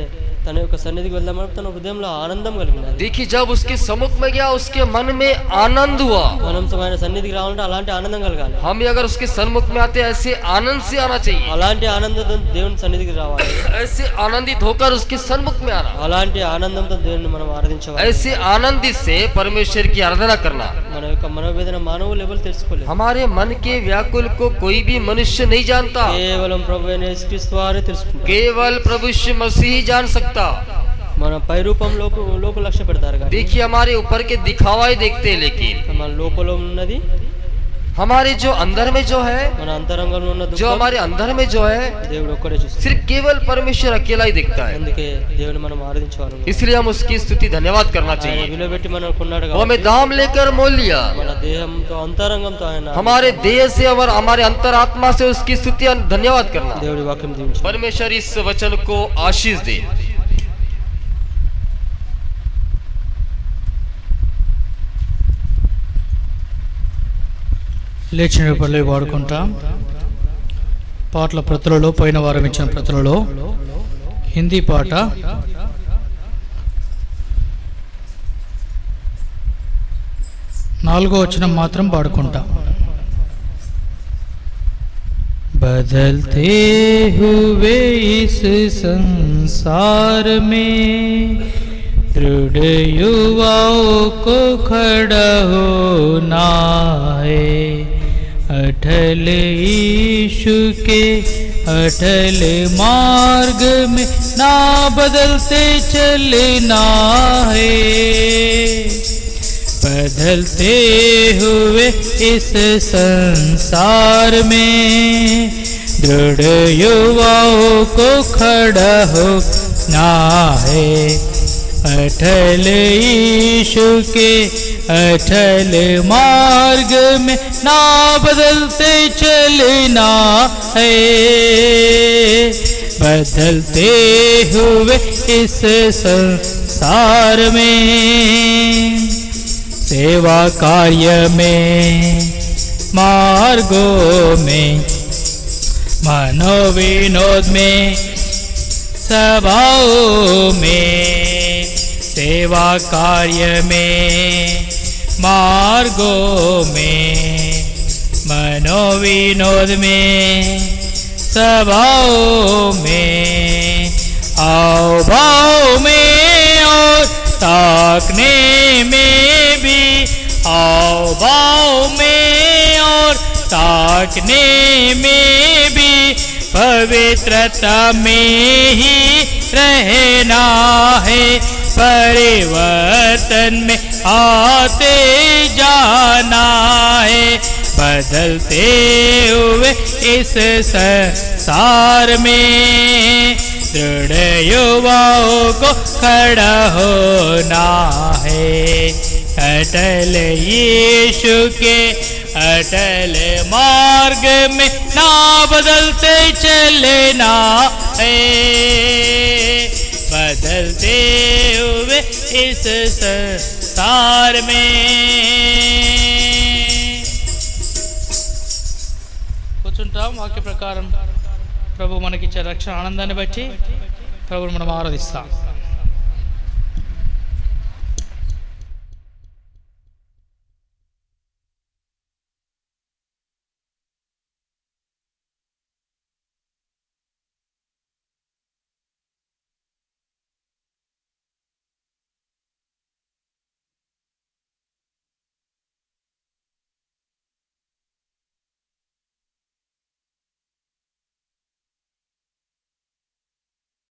తన యొక్క సన్నిధికి వెళ్దామో తన హృదయంలో ఆనందం కలిగినది. देखिए जब उसके सम्मुख में गया उसके मन में आनंद हुआ। మనం ఆయన సన్నిధికి రావాలంటే అలాంటి ఆనందం కలగాలి. हम अगर उसके सन्मुख में आते हैं ऐसे आनंद से आना चाहिए, అలాంటి ఆనందంతో దేవుని సన్నిధికి రావాలి. ऐसे आनंदित होकर उसके सन्मुख में आना, అలాంటి ఆనందంతో దేవుని మనం ఆరాధించాలి. ऐसे आनंदित से परमेश्वर की आराधना करना। మన యొక్క మనోవేదన మానవులు ఎవరు తెలుసుకోలేదు. हमारे मन के व्याकुल को कोई भी मनुष्य नहीं जानता, కేవలం ప్రభువైన యేసుక్రీస్తు వారే తెలుసుకుంటారు. केवल प्रभु यीशु मसीह ही जान सकता। మన పై రూపంలోకి లక్ష్య పెడతారు కానీ देखिए हमारे ऊपर के दिखावा ही देखते हैं, लेकिन మన లోపల ఉన్నది, हमारे जो अंदर में जो है, మన అంతరంగంలో ఉన్న जो దుఃఖం हमारे अंदर में जो है దేవుడు ఒక్కడే చూస్తాడు. सिर्फ केवल परमेश्वर अकेला ही देखता है। అందుకే దేవుని మనం ఆరాధించాలి. इसलिए हम उसकी स्तुति धन्यवाद करना ఆయన चाहिए। విలువ పెట్టి మనం కొన్నాడు वो हमें కాబట్టి दाम लेकर मोल लिया, మన దేహంతో అంతరంగంతో ఆయన हमारे देह से और हमारे अंतरात्मा से उसकी स्तुति धन्यवाद करना। దేవుడి వాక్యం దీవించు. परमेश्वर इस वचन को आशीष दे। లేచిన పల్లె వాడుకుంటాం. పాటల ప్రతులలో పోయిన వారం ఇచ్చిన ప్రతులలో హిందీ పాట నాలుగో వచనం మాత్రం పాడుకుంటాం. बदलते हुए इस संसार में दृढ़ युवाओं को खड़ा होना है, अटल यीशु के अटल मार्ग में ना बदलते चलना है। बदलते हुए इस संसार में दृढ़ युवाओं को खड़ा होना है, अटल यीशु के अटल मार्ग में ना बदलते चलना है। बदलते हुए इस संसार में सेवा कार्य में मार्गों में मनोविनोद में सभाओं में, सेवा कार्य में, मार्गों में, मनोविनोद में, सभाओं में, आओ भाव में और ताकने में भी, आओ भाव में और ताकने में भी, पवित्रता में ही रहना है, परिवर्तन में आते जाना है, बदलते हुए इस संसार में दृढ़ युवाओं को खड़ा होना है, अटल यीशु के अटल मार्ग में ना बदलते चलना है, बदलते हुए इस संसार में। కూర్చుంటాం వాక్య ప్రకారం ప్రభు మనకిచ్చే రక్షణ ఆనందాన్ని బట్టి ప్రభువును మనం ఆరాధిస్తాం.